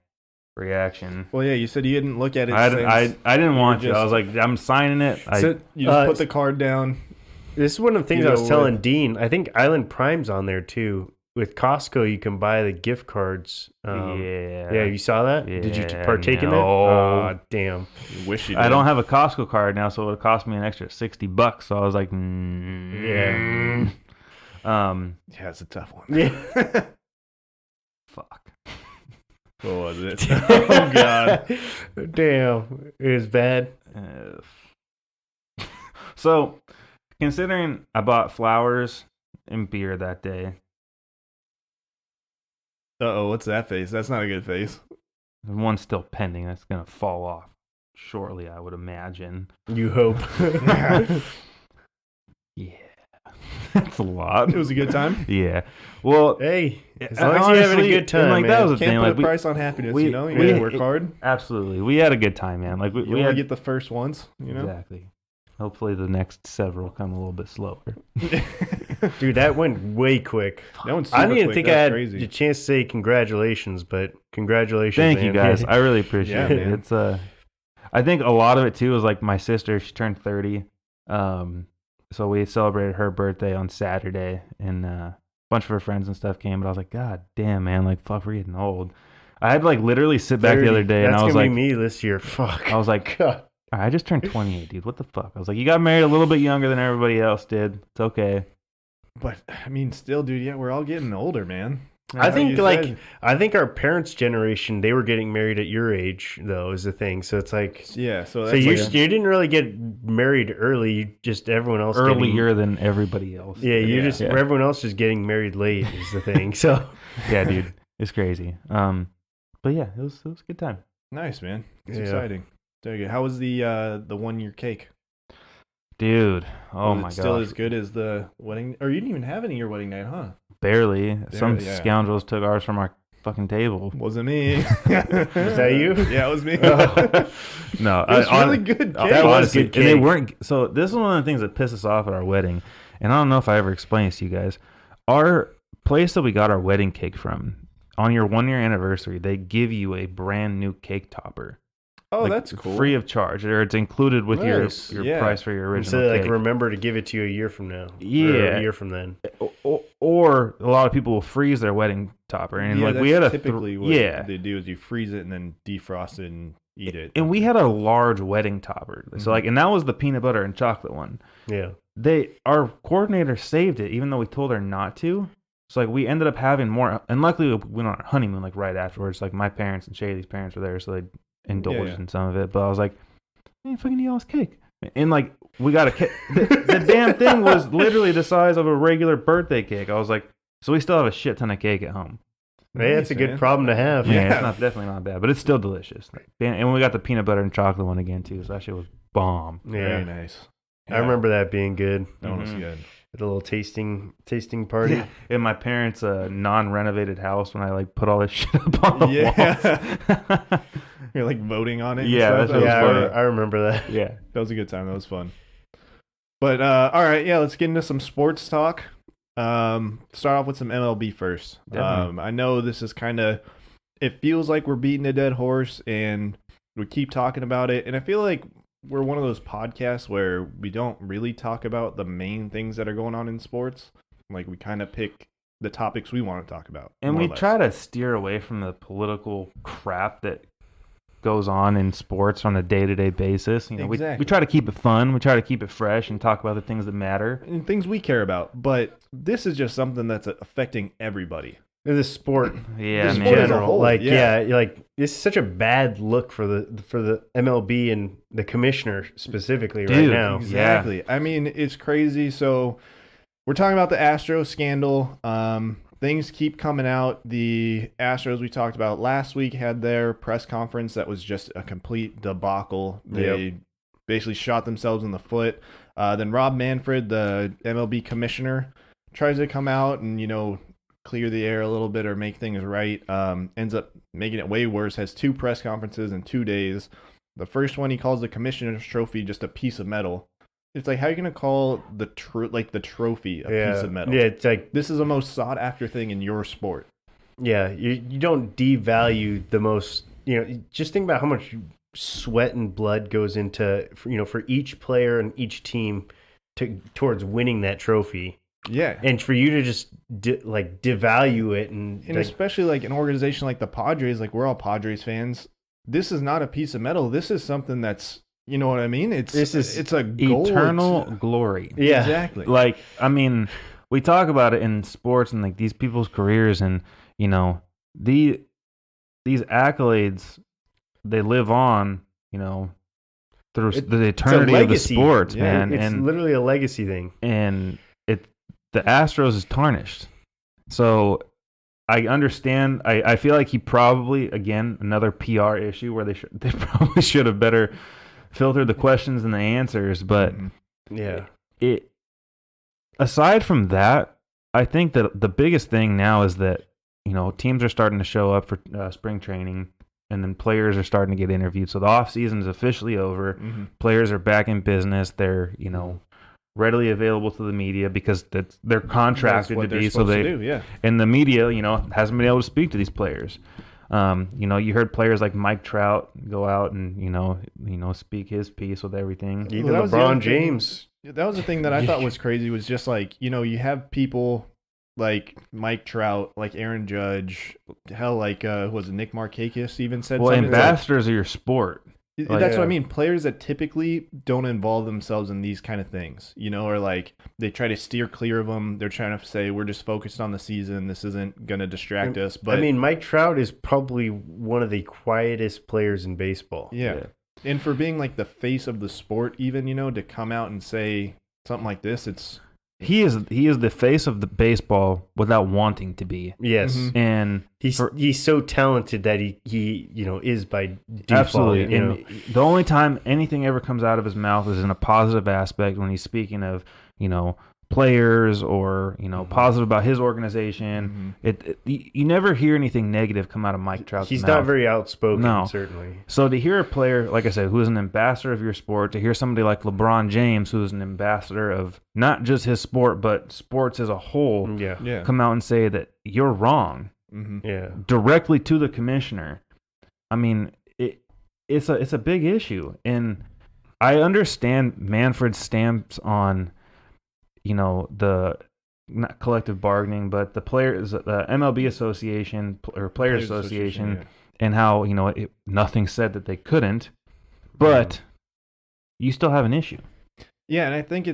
[SPEAKER 5] reaction.
[SPEAKER 3] Well, yeah, you said you didn't look at it.
[SPEAKER 5] I
[SPEAKER 3] since
[SPEAKER 5] didn't want to.
[SPEAKER 3] just-
[SPEAKER 5] I was like, I'm signing it.
[SPEAKER 3] so you just put the card down.
[SPEAKER 4] This is one of the things
[SPEAKER 3] You
[SPEAKER 4] I was
[SPEAKER 3] go
[SPEAKER 4] telling
[SPEAKER 3] with-
[SPEAKER 4] Dean. I think Island Prime's on there too. With Costco, you can buy the gift cards. Yeah, you saw that? Did you
[SPEAKER 5] Yeah,
[SPEAKER 4] partake in that?
[SPEAKER 5] no.
[SPEAKER 4] Oh, damn.
[SPEAKER 3] You wish you did.
[SPEAKER 5] I don't have a Costco card now, so it would cost me an extra $60. So I was like,
[SPEAKER 4] Yeah.
[SPEAKER 3] Yeah, it's a tough one.
[SPEAKER 4] Yeah.
[SPEAKER 5] fuck.
[SPEAKER 3] What was it? Oh god.
[SPEAKER 4] Damn. It was bad.
[SPEAKER 5] So, considering I bought flowers and beer that day,
[SPEAKER 3] Uh-oh, what's that face? That's not a good face.
[SPEAKER 5] and one's still pending. That's gonna fall off shortly, I would imagine.
[SPEAKER 4] You hope.
[SPEAKER 5] Yeah, that's a lot.
[SPEAKER 3] It was a good time.
[SPEAKER 5] Yeah. Well,
[SPEAKER 4] Hey, as long as you're having a
[SPEAKER 5] honestly,
[SPEAKER 4] good time,
[SPEAKER 5] and, like,
[SPEAKER 4] man.
[SPEAKER 5] that was the
[SPEAKER 3] Can't
[SPEAKER 5] thing.
[SPEAKER 3] put
[SPEAKER 5] Like,
[SPEAKER 3] a price on happiness,
[SPEAKER 5] we-
[SPEAKER 3] you know? You
[SPEAKER 5] we-
[SPEAKER 3] gotta work hard.
[SPEAKER 5] absolutely, we had a good time, man. Like
[SPEAKER 3] You
[SPEAKER 5] we
[SPEAKER 3] only
[SPEAKER 5] had
[SPEAKER 3] get the first ones, you know?
[SPEAKER 5] exactly. Hopefully, the next several come a little bit slower.
[SPEAKER 4] Dude, that went way quick.
[SPEAKER 3] That one's
[SPEAKER 4] I
[SPEAKER 3] super
[SPEAKER 4] didn't even
[SPEAKER 3] quick.
[SPEAKER 4] think I
[SPEAKER 3] That's
[SPEAKER 4] had
[SPEAKER 3] crazy.
[SPEAKER 4] the chance to say congratulations, but congratulations.
[SPEAKER 5] Thank you
[SPEAKER 4] man.
[SPEAKER 5] guys. I really appreciate
[SPEAKER 3] Yeah,
[SPEAKER 5] it.
[SPEAKER 3] man.
[SPEAKER 5] It's I think a lot of it too is like my sister. She turned 30. So we celebrated her birthday on Saturday, and a bunch of her friends and stuff came. But I was like, God damn, man, like fuck, we're getting old. I had to like literally sit back the other day, and
[SPEAKER 4] That's
[SPEAKER 5] I was
[SPEAKER 4] gonna
[SPEAKER 5] like,
[SPEAKER 4] be me this year. Fuck.
[SPEAKER 5] I was like,
[SPEAKER 4] God.
[SPEAKER 5] I just turned 28, dude. What the fuck? I was like, you got married a little bit younger than everybody else did. It's okay.
[SPEAKER 3] But, I mean, still, dude, yeah, we're all getting older, man.
[SPEAKER 4] I think
[SPEAKER 3] you
[SPEAKER 4] like
[SPEAKER 3] said.
[SPEAKER 4] I think our parents' generation, they were getting married at your age though, is the thing. So it's like
[SPEAKER 3] Yeah, so
[SPEAKER 4] so
[SPEAKER 3] that's
[SPEAKER 4] you
[SPEAKER 3] like
[SPEAKER 4] you didn't really get married early. You just everyone else
[SPEAKER 5] Earlier than everybody else.
[SPEAKER 4] Getting, yeah, you
[SPEAKER 3] Yeah.
[SPEAKER 4] just
[SPEAKER 5] Yeah.
[SPEAKER 4] everyone else just getting married late is the thing. So
[SPEAKER 5] Yeah, dude. It's crazy. But yeah, it was a good time.
[SPEAKER 3] nice, man. It's
[SPEAKER 4] Yeah.
[SPEAKER 3] exciting. Very good. How was the 1-year cake?
[SPEAKER 5] Dude. Oh
[SPEAKER 3] Was it
[SPEAKER 5] my
[SPEAKER 3] still
[SPEAKER 5] god.
[SPEAKER 3] as good as the wedding? Or you didn't even have any of your wedding night, huh?
[SPEAKER 5] Barely. Some
[SPEAKER 3] yeah.
[SPEAKER 5] scoundrels took ours from our fucking table.
[SPEAKER 3] Wasn't me.
[SPEAKER 4] was that you?
[SPEAKER 3] Yeah, it was me.
[SPEAKER 5] No,
[SPEAKER 3] It was really good cake.
[SPEAKER 4] That was
[SPEAKER 5] honestly,
[SPEAKER 4] good
[SPEAKER 5] and they
[SPEAKER 4] cake.
[SPEAKER 5] weren't. So this is one of the things that pissed us off at our wedding, and I don't know if I ever explained this to you guys. Our place that we got our wedding cake from, on your 1-year anniversary, they give you a brand new cake topper.
[SPEAKER 3] Oh,
[SPEAKER 5] Like,
[SPEAKER 3] that's cool.
[SPEAKER 5] free of charge, or it's included with
[SPEAKER 3] Nice.
[SPEAKER 5] your
[SPEAKER 3] Yeah.
[SPEAKER 5] price for your original
[SPEAKER 4] So like
[SPEAKER 5] cake.
[SPEAKER 4] remember to give it to you a year from now. Or
[SPEAKER 5] Yeah.
[SPEAKER 4] a year from then.
[SPEAKER 5] Or a lot of people will freeze their wedding topper, and
[SPEAKER 3] yeah,
[SPEAKER 5] like
[SPEAKER 3] that's
[SPEAKER 5] we had a
[SPEAKER 3] typically what
[SPEAKER 5] yeah.
[SPEAKER 3] they do is you freeze it and then defrost it and eat it.
[SPEAKER 5] And we had a large wedding topper.
[SPEAKER 3] Mm-hmm.
[SPEAKER 5] So like, and that was the peanut butter and chocolate one.
[SPEAKER 4] Yeah.
[SPEAKER 5] Our coordinator saved it, even though we told her not to. So like, we ended up having more, and luckily we went on our honeymoon like right afterwards. Like my parents and Shaylee's parents were there, so they indulged
[SPEAKER 3] Yeah.
[SPEAKER 5] in some of it. But I was like, man, fucking eat all this cake. And like, we got a cake. The damn thing was literally the size of a regular birthday cake. I was like, so we still have a shit ton of cake at home.
[SPEAKER 4] Hey, that's a
[SPEAKER 3] Nice,
[SPEAKER 4] good
[SPEAKER 3] man.
[SPEAKER 4] problem to have.
[SPEAKER 5] Yeah,
[SPEAKER 3] Yeah.
[SPEAKER 5] it's not definitely not bad, but it's still delicious. And we got the peanut butter and chocolate one again too. So that shit was bomb.
[SPEAKER 3] Very
[SPEAKER 4] Yeah.
[SPEAKER 3] nice.
[SPEAKER 4] I remember that being good.
[SPEAKER 3] That one was
[SPEAKER 5] Mhm.
[SPEAKER 3] good.
[SPEAKER 4] At a little tasting party.
[SPEAKER 5] Yeah. In my parents' non-renovated house, when I like put all this shit up on the
[SPEAKER 3] Yeah.
[SPEAKER 5] walls.
[SPEAKER 3] You're like voting on it.
[SPEAKER 5] Yeah,
[SPEAKER 3] and stuff.
[SPEAKER 5] that was
[SPEAKER 4] Yeah,
[SPEAKER 5] funny.
[SPEAKER 4] I remember that.
[SPEAKER 5] Yeah.
[SPEAKER 3] That was a good time. That was fun. But all right, yeah, let's get into some sports talk. Start off with some MLB first.
[SPEAKER 5] Definitely.
[SPEAKER 3] I know this is kind of, it feels like we're beating a dead horse and we keep talking about it. And I feel like we're one of those podcasts where we don't really talk about the main things that are going on in sports. Like we kind of pick the topics we want to talk about.
[SPEAKER 5] And
[SPEAKER 3] more
[SPEAKER 5] we
[SPEAKER 3] or less.
[SPEAKER 5] try to steer away from the political crap that goes on in sports on a day-to-day basis. You know,
[SPEAKER 3] Exactly.
[SPEAKER 5] we try to keep it fun. We try to keep it fresh and talk about the things that matter.
[SPEAKER 3] and things we care about. But this is just something that's affecting everybody.
[SPEAKER 4] The sport,
[SPEAKER 5] Yeah,
[SPEAKER 3] The
[SPEAKER 5] man.
[SPEAKER 3] sport as a
[SPEAKER 4] general,
[SPEAKER 3] whole,
[SPEAKER 4] like
[SPEAKER 3] yeah.
[SPEAKER 4] like this is such a bad look for the MLB and the commissioner specifically right
[SPEAKER 5] Dude,
[SPEAKER 4] now.
[SPEAKER 3] Exactly. I mean, it's crazy. So we're talking about the Astros scandal. Things keep coming out. The Astros we talked about last week had their press conference that was just a complete debacle. They basically shot themselves in the foot. Then Rob Manfred, the MLB commissioner, tries to come out and, clear the air a little bit or make things right. Ends up making it way worse. Has 2 press conferences in 2 days. The first one, he calls the commissioner's trophy just a piece of metal. It's like, how are you gonna call the trophy a piece of metal?
[SPEAKER 4] Yeah, it's like
[SPEAKER 3] This is the most sought after thing in your sport.
[SPEAKER 4] you don't devalue the most. Just think about how much sweat and blood goes into for each player and each team towards winning that trophy.
[SPEAKER 3] Yeah.
[SPEAKER 4] And for you to just devalue it and
[SPEAKER 3] Especially like an organization like the Padres, like we're all Padres fans. This is not a piece of metal. This is something that's, you know what I mean? It's a goal.
[SPEAKER 5] Eternal glory.
[SPEAKER 4] yeah,
[SPEAKER 3] Exactly.
[SPEAKER 5] Like, I mean, we talk about it in sports and like these people's careers, and these accolades, they live on, through the eternity of the sports, man.
[SPEAKER 4] It's
[SPEAKER 5] and
[SPEAKER 4] literally a legacy thing.
[SPEAKER 5] and the Astros is tarnished. So I understand. I feel like he probably, again, another PR issue where they probably should have better filtered the questions and the answers. But
[SPEAKER 4] Yeah,
[SPEAKER 5] it aside from that, I think that the biggest thing now is that teams are starting to show up for spring training, and then players are starting to get interviewed. So the off season is officially over. Players are back in business. They're readily available to the media because they're contracted to be. So and the media, hasn't been able to speak to these players. You heard players like Mike Trout go out and speak his piece with everything.
[SPEAKER 4] even
[SPEAKER 3] Well, that was the
[SPEAKER 4] LeBron
[SPEAKER 3] other thing.
[SPEAKER 4] James.
[SPEAKER 3] That was the thing that I thought was crazy was just like, you have people like Mike Trout, like Aaron Judge, hell, like, was it Nick Markakis even said
[SPEAKER 5] Well,
[SPEAKER 3] something?
[SPEAKER 5] ambassadors of your sport.
[SPEAKER 3] That's what I mean. Players that typically don't involve themselves in these kind of things, or like they try to steer clear of them. They're trying to say, we're just focused on the season. This isn't going to distract us. But
[SPEAKER 4] I mean, Mike Trout is probably one of the quietest players in baseball.
[SPEAKER 3] yeah. And for being like the face of the sport, even, to come out and say something like this,
[SPEAKER 5] He is the face of the baseball without wanting to be.
[SPEAKER 4] Yes,
[SPEAKER 5] And
[SPEAKER 4] he's so talented that he is by default.
[SPEAKER 5] absolutely. And the only time anything ever comes out of his mouth is in a positive aspect when he's speaking of, players or, positive about his organization. You never hear anything negative come out of Mike Trout's
[SPEAKER 4] He's
[SPEAKER 5] mouth.
[SPEAKER 4] not very outspoken,
[SPEAKER 5] No.
[SPEAKER 4] certainly.
[SPEAKER 5] So to hear a player, like I said, who is an ambassador of your sport, to hear somebody like LeBron James, who is an ambassador of not just his sport, but sports as a whole,
[SPEAKER 4] Yeah,
[SPEAKER 5] come out and say that you're wrong
[SPEAKER 4] yeah.
[SPEAKER 5] directly to the commissioner. I mean, it's a big issue. And I understand Manfred's stamps on, the not collective bargaining, but the MLB Association or Players Association, and how nothing said that they couldn't, but you still have an issue.
[SPEAKER 3] Yeah, and I think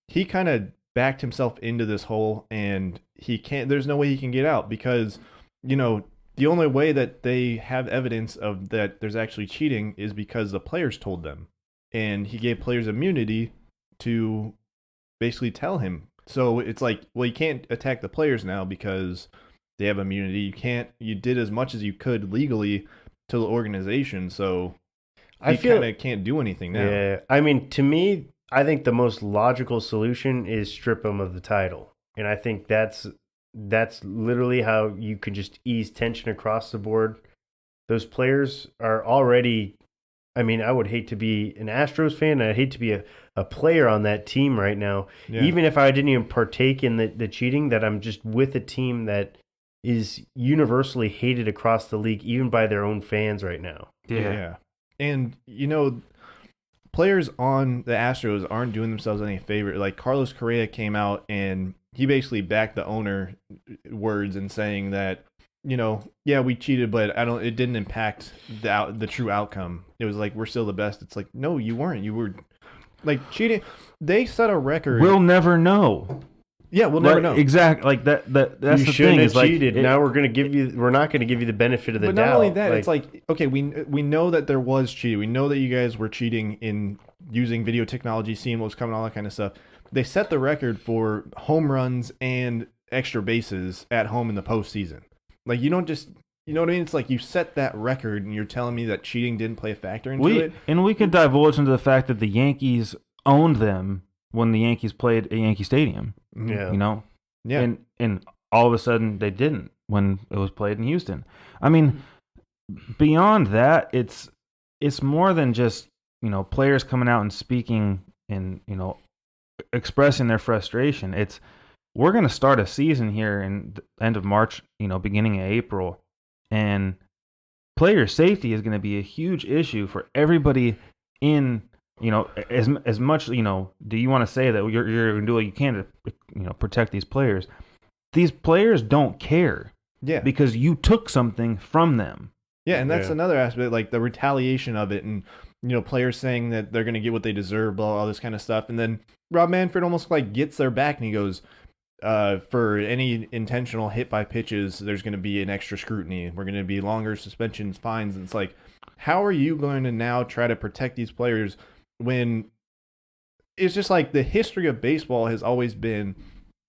[SPEAKER 3] he kind of backed himself into this hole, and there's no way he can get out because, the only way that they have evidence of that there's actually cheating is because the players told them, and he gave players immunity to basically tell him. So it's like, well, you can't attack the players now because they have immunity. You did as much as you could legally to the organization, so I feel kind of can't do anything now.
[SPEAKER 4] Yeah, I mean, to me, I think the most logical solution is strip him of the title, and I think that's literally how you could just ease tension across the board. Those players are already. I mean, I would hate to be an Astros fan, and I'd hate to be a player on that team right now.
[SPEAKER 3] Yeah.
[SPEAKER 4] Even if I didn't even partake in the cheating, that I'm just with a team that is universally hated across the league, even by their own fans right now.
[SPEAKER 3] Yeah. And, players on the Astros aren't doing themselves any favor. Like Carlos Correa came out and he basically backed the owner words and saying that, yeah, we cheated, but it didn't impact the true outcome. It was like, we're still the best. It's like, no, you weren't. You were like cheating. They set a record.
[SPEAKER 5] We'll never know.
[SPEAKER 3] Yeah, we'll never know.
[SPEAKER 5] Exactly. Like that's
[SPEAKER 4] you
[SPEAKER 5] the
[SPEAKER 4] shouldn't
[SPEAKER 5] thing.
[SPEAKER 4] have
[SPEAKER 5] Is like
[SPEAKER 4] cheated. Now we're not going to give you the benefit of the
[SPEAKER 3] But
[SPEAKER 4] doubt.
[SPEAKER 3] not only that, it's like, okay, we know that there was cheating. We know that you guys were cheating in using video technology, seeing what was coming, all that kind of stuff. They set the record for home runs and extra bases at home in the postseason. Like, you don't just, you know what I mean? It's like you set that record, and you're telling me that cheating didn't play a factor into it.
[SPEAKER 5] And we could divulge into the fact that the Yankees owned them when the Yankees played at Yankee Stadium.
[SPEAKER 4] yeah.
[SPEAKER 5] You know.
[SPEAKER 3] Yeah.
[SPEAKER 5] And all of a sudden they didn't when it was played in Houston. I mean, beyond that, it's more than just, you know, players coming out and speaking and, you know, expressing their frustration. We're going to start a season here in the end of March, you know, beginning of April, and player safety is going to be a huge issue for everybody in, you know, as much, you know, do you want to say that you're going to do what you can to, you know, protect these players? These players don't care.
[SPEAKER 3] Yeah.
[SPEAKER 5] Because you took something from them.
[SPEAKER 3] Yeah, and that's
[SPEAKER 4] Yeah.
[SPEAKER 3] another aspect, like the retaliation of it, and, you know, players saying that they're going to get what they deserve, blah, all this kind of stuff. And then Rob Manfred almost like gets their back, and he goes, for any intentional hit by pitches, there's going to be an extra scrutiny. We're going to be longer suspensions, fines. And it's like, how are you going to now try to protect these players when it's just like the history of baseball has always been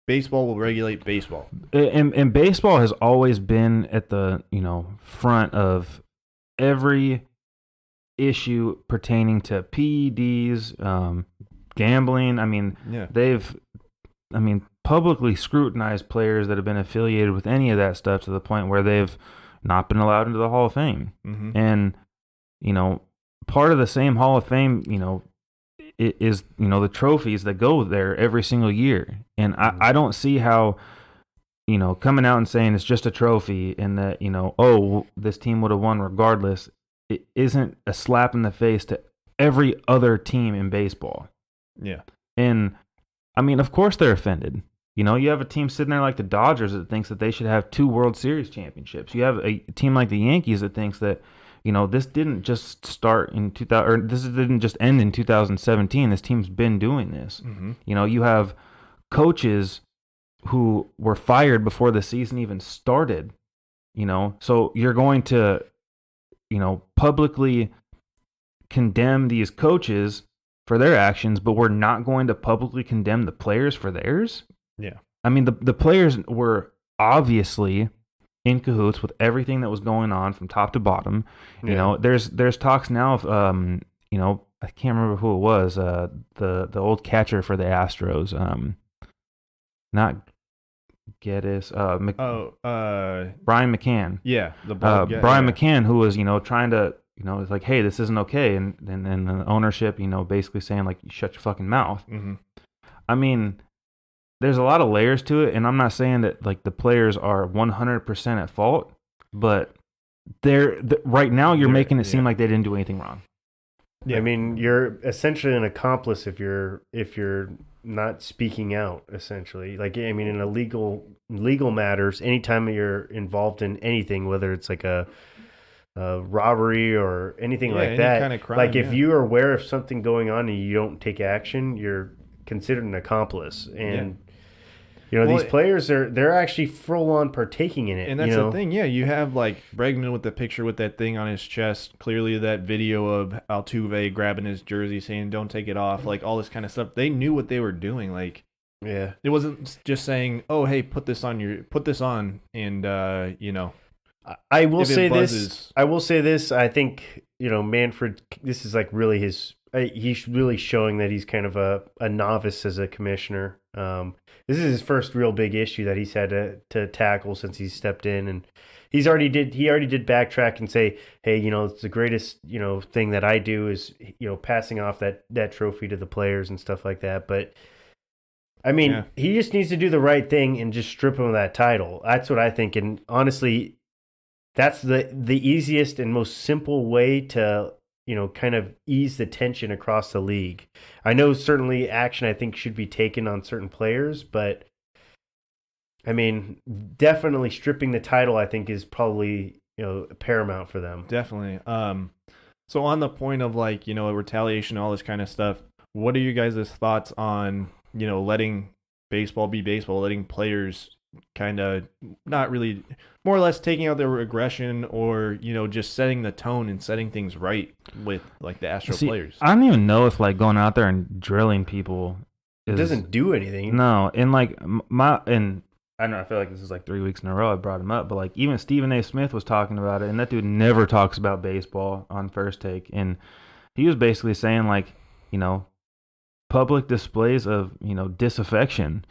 [SPEAKER 3] baseball will regulate baseball.
[SPEAKER 5] And baseball has always been at the, you know, front of every issue pertaining to PEDs, gambling. I mean,
[SPEAKER 3] Yeah.
[SPEAKER 5] publicly scrutinized players that have been affiliated with any of that stuff to the point where they've not been allowed into the Hall of Fame.
[SPEAKER 3] Mm-hmm.
[SPEAKER 5] And, you know, part of the same Hall of Fame, you know, is, you know, the trophies that go there every single year. And I don't see how, you know, coming out and saying it's just a trophy and that, you know, oh, this team would have won regardless, it isn't a slap in the face to every other team in baseball.
[SPEAKER 3] Yeah.
[SPEAKER 5] And, I mean, of course they're offended. You know, you have a team sitting there like the Dodgers that thinks that they should have 2 World Series championships. You have a team like the Yankees that thinks that, you know, this didn't just start in 2000, or this didn't just end in 2017. This team's been doing this.
[SPEAKER 3] Mm-hmm.
[SPEAKER 5] You know, you have coaches who were fired before the season even started, you know, so you're going to, you know, publicly condemn these coaches for their actions, but we're not going to publicly condemn the players for theirs.
[SPEAKER 3] Yeah.
[SPEAKER 5] I mean, the players were obviously in cahoots with everything that was going on from top to bottom. You know, there's talks now of, you know, I can't remember who it was, the old catcher for the Astros, not Geddes, Brian McCann.
[SPEAKER 3] Yeah. The bald guy,
[SPEAKER 5] Brian
[SPEAKER 3] yeah.
[SPEAKER 5] McCann, who was, you know, trying to, you know, it's like, hey, this isn't okay, and the ownership, you know, basically saying like, you shut your fucking mouth.
[SPEAKER 3] Mm-hmm.
[SPEAKER 5] I mean, there's a lot of layers to it, and I'm not saying that like the players are 100% at fault, but right now you're making it seem like they didn't do anything wrong.
[SPEAKER 3] Yeah.
[SPEAKER 4] I mean, you're essentially an accomplice if you're not speaking out. Essentially, like, I mean, in a legal matters, anytime you're involved in anything, whether it's like a robbery or anything like
[SPEAKER 3] any
[SPEAKER 4] that,
[SPEAKER 3] kind of crime,
[SPEAKER 4] like if
[SPEAKER 3] yeah.
[SPEAKER 4] you are aware of something going on and you don't take action, you're considered an accomplice. And you know,
[SPEAKER 3] Well,
[SPEAKER 4] these players they're actually full on partaking in it.
[SPEAKER 3] And that's
[SPEAKER 4] you know?
[SPEAKER 3] the thing, yeah. You have like Bregman with the picture with that thing on his chest. Clearly, that video of Altuve grabbing his jersey, saying "Don't take it off," like all this kind of stuff. They knew what they were doing. Like,
[SPEAKER 4] Yeah.
[SPEAKER 3] it wasn't just saying, "Oh, hey, put this on," and you know.
[SPEAKER 4] I will
[SPEAKER 3] If it
[SPEAKER 4] say
[SPEAKER 3] buzzes-
[SPEAKER 4] this. I will say this. I think, you know, Manfred. This is like really he's really showing that he's kind of a novice as a commissioner. This is his first real big issue that he's had to tackle since he's stepped in, and he already did backtrack and say, hey, you know, it's the greatest, you know, thing that I do is, you know, passing off that trophy to the players and stuff like that. But I mean, he just needs to do the right thing and just strip him of that title. That's what I think. And honestly, that's the easiest and most simple way to, you know, kind of ease the tension across the league. I know certainly action, I think, should be taken on certain players, but I mean, definitely stripping the title, I think, is probably, you know, paramount for them.
[SPEAKER 3] Definitely. So on the point of like, you know, retaliation, all this kind of stuff, what are you guys' thoughts on, you know, letting baseball be baseball, letting players kind of not really, more or less taking out their aggression, or just setting the tone and setting things right with like the Astro players.
[SPEAKER 5] I don't even know if like going out there and drilling people
[SPEAKER 4] It doesn't do anything.
[SPEAKER 5] No, and like I don't know, I feel like this is like 3 weeks in a row I brought him up, but like even Stephen A. Smith was talking about it, and that dude never talks about baseball on First Take, and he was basically saying like, public displays of, disaffection,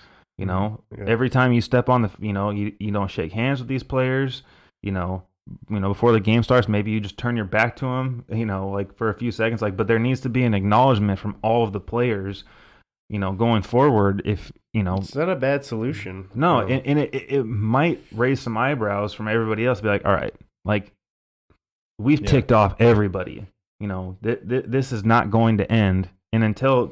[SPEAKER 5] every time you step on the, you don't shake hands with these players, before the game starts, maybe you just turn your back to them, like for a few seconds, like, but there needs to be an acknowledgement from all of the players, going forward. If
[SPEAKER 4] it's not a bad solution.
[SPEAKER 5] No, and it might raise some eyebrows from everybody else. Be like, all right, like we've ticked off everybody. This is not going to end, and until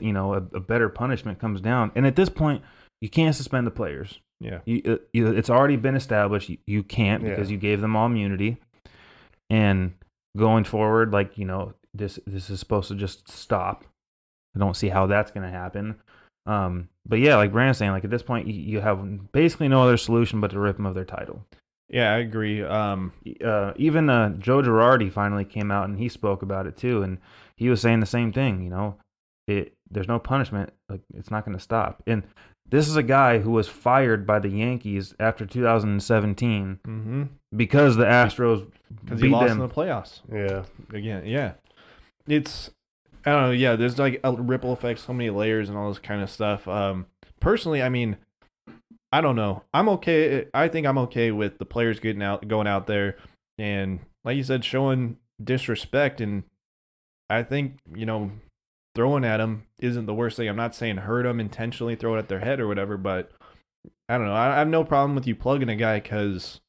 [SPEAKER 5] a better punishment comes down. And at this point, you can't suspend the players.
[SPEAKER 3] Yeah,
[SPEAKER 5] it's already been established. You can't, because you gave them all immunity. And going forward, like this is supposed to just stop. I don't see how that's going to happen. But yeah, like Brandon's saying, like at this point, you have basically no other solution but to rip them of their title.
[SPEAKER 3] Yeah, I agree.
[SPEAKER 5] Even Joe Girardi finally came out and he spoke about it too, and he was saying the same thing. There's no punishment, like it's not going to stop. And this is a guy who was fired by the Yankees after 2017 because the Astros
[SPEAKER 3] he lost
[SPEAKER 5] them
[SPEAKER 3] in the playoffs.
[SPEAKER 4] Yeah,
[SPEAKER 3] again, yeah. It's, I don't know. Yeah, there's like a ripple effect, so many layers and all this kind of stuff. Personally, I mean, I don't know. I'm okay. I think I'm okay with the players going out there, and like you said, showing disrespect. And I think throwing at them isn't the worst thing. I'm not saying hurt them intentionally, throw it at their head or whatever. But I don't know. I have no problem with you plugging a guy because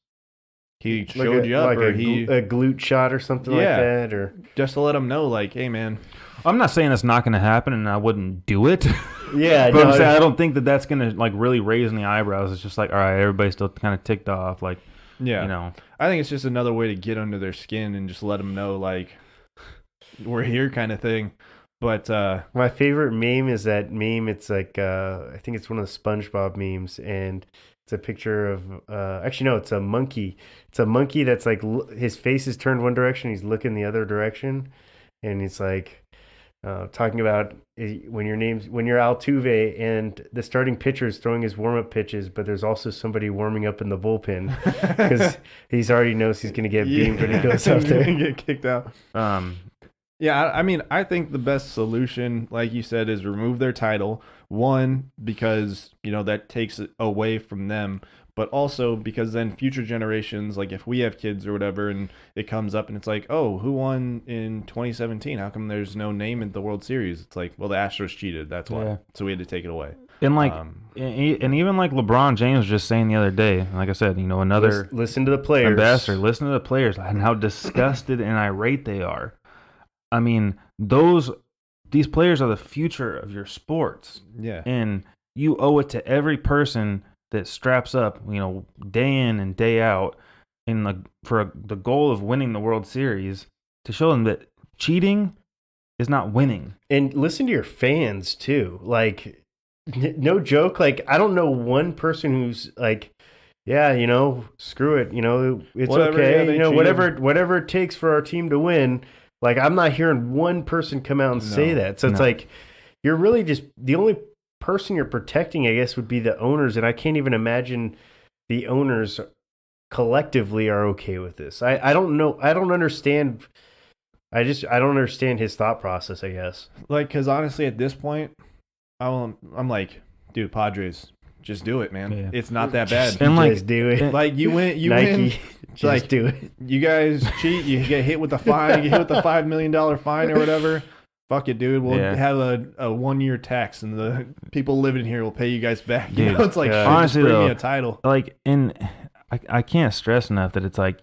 [SPEAKER 3] he showed you up,
[SPEAKER 4] like
[SPEAKER 3] or
[SPEAKER 4] a glute shot or something like that, or
[SPEAKER 3] just to let him know, like, hey, man.
[SPEAKER 5] I'm not saying it's not going to happen, and I wouldn't do it.
[SPEAKER 4] Yeah,
[SPEAKER 5] but I'm saying I don't think that's going to like really raise any eyebrows. It's just like, all right, everybody's still kind of ticked off, like,
[SPEAKER 3] I think it's just another way to get under their skin and just let them know, like, we're here, kind of thing. But
[SPEAKER 4] my favorite meme is that meme. It's like I think it's one of the SpongeBob memes, and it's a picture of actually no, it's a monkey. It's a monkey that's like his face is turned one direction, he's looking the other direction, and he's like talking about when you're Altuve and the starting pitcher is throwing his warm-up pitches, but there's also somebody warming up in the bullpen because he's already knows he's going to get beamed when he goes up there
[SPEAKER 3] and get kicked out. Yeah, I mean, I think the best solution, like you said, is remove their title. One, because, that takes it away from them. But also because then future generations, like if we have kids or whatever, and it comes up and it's like, oh, who won in 2017? How come there's no name in the World Series? It's like, well, the Astros cheated. That's why. Yeah. So we had to take it away.
[SPEAKER 5] And like, and even like LeBron James was just saying the other day, like I said, another
[SPEAKER 4] listen to the players,
[SPEAKER 5] ambassador, listen to the players and how disgusted and irate they are. I mean, these players are the future of your sports.
[SPEAKER 3] Yeah.
[SPEAKER 5] And you owe it to every person that straps up, day in and day out for the goal of winning the World Series, to show them that cheating is not winning.
[SPEAKER 4] And listen to your fans too. Like, no joke. Like, I don't know one person who's like, yeah, screw it. It's
[SPEAKER 3] Whatever,
[SPEAKER 4] okay.
[SPEAKER 3] yeah,
[SPEAKER 4] whatever it takes for our team to win. Like, I'm not hearing one person come out and say that. So it's like, you're really just the only person you're protecting, I guess, would be the owners. And I can't even imagine the owners collectively are okay with this. I don't know. I don't understand. I don't understand his thought process, I guess.
[SPEAKER 3] Like, because honestly, at this point, I'm like, dude, Padres, just do it, man. Yeah. It's not that bad.
[SPEAKER 4] And like, just do it.
[SPEAKER 3] Like, you win.
[SPEAKER 4] Nike, just
[SPEAKER 3] like,
[SPEAKER 4] do it.
[SPEAKER 3] You guys cheat. You get hit with the fine. You get hit with the $5 million fine or whatever. Fuck it, dude. We'll have a 1-year tax, and the people living here will pay you guys back.
[SPEAKER 5] Dude,
[SPEAKER 3] it's like,
[SPEAKER 5] honestly,
[SPEAKER 3] bring
[SPEAKER 5] though,
[SPEAKER 3] me a title.
[SPEAKER 5] Like, and I can't stress enough that it's like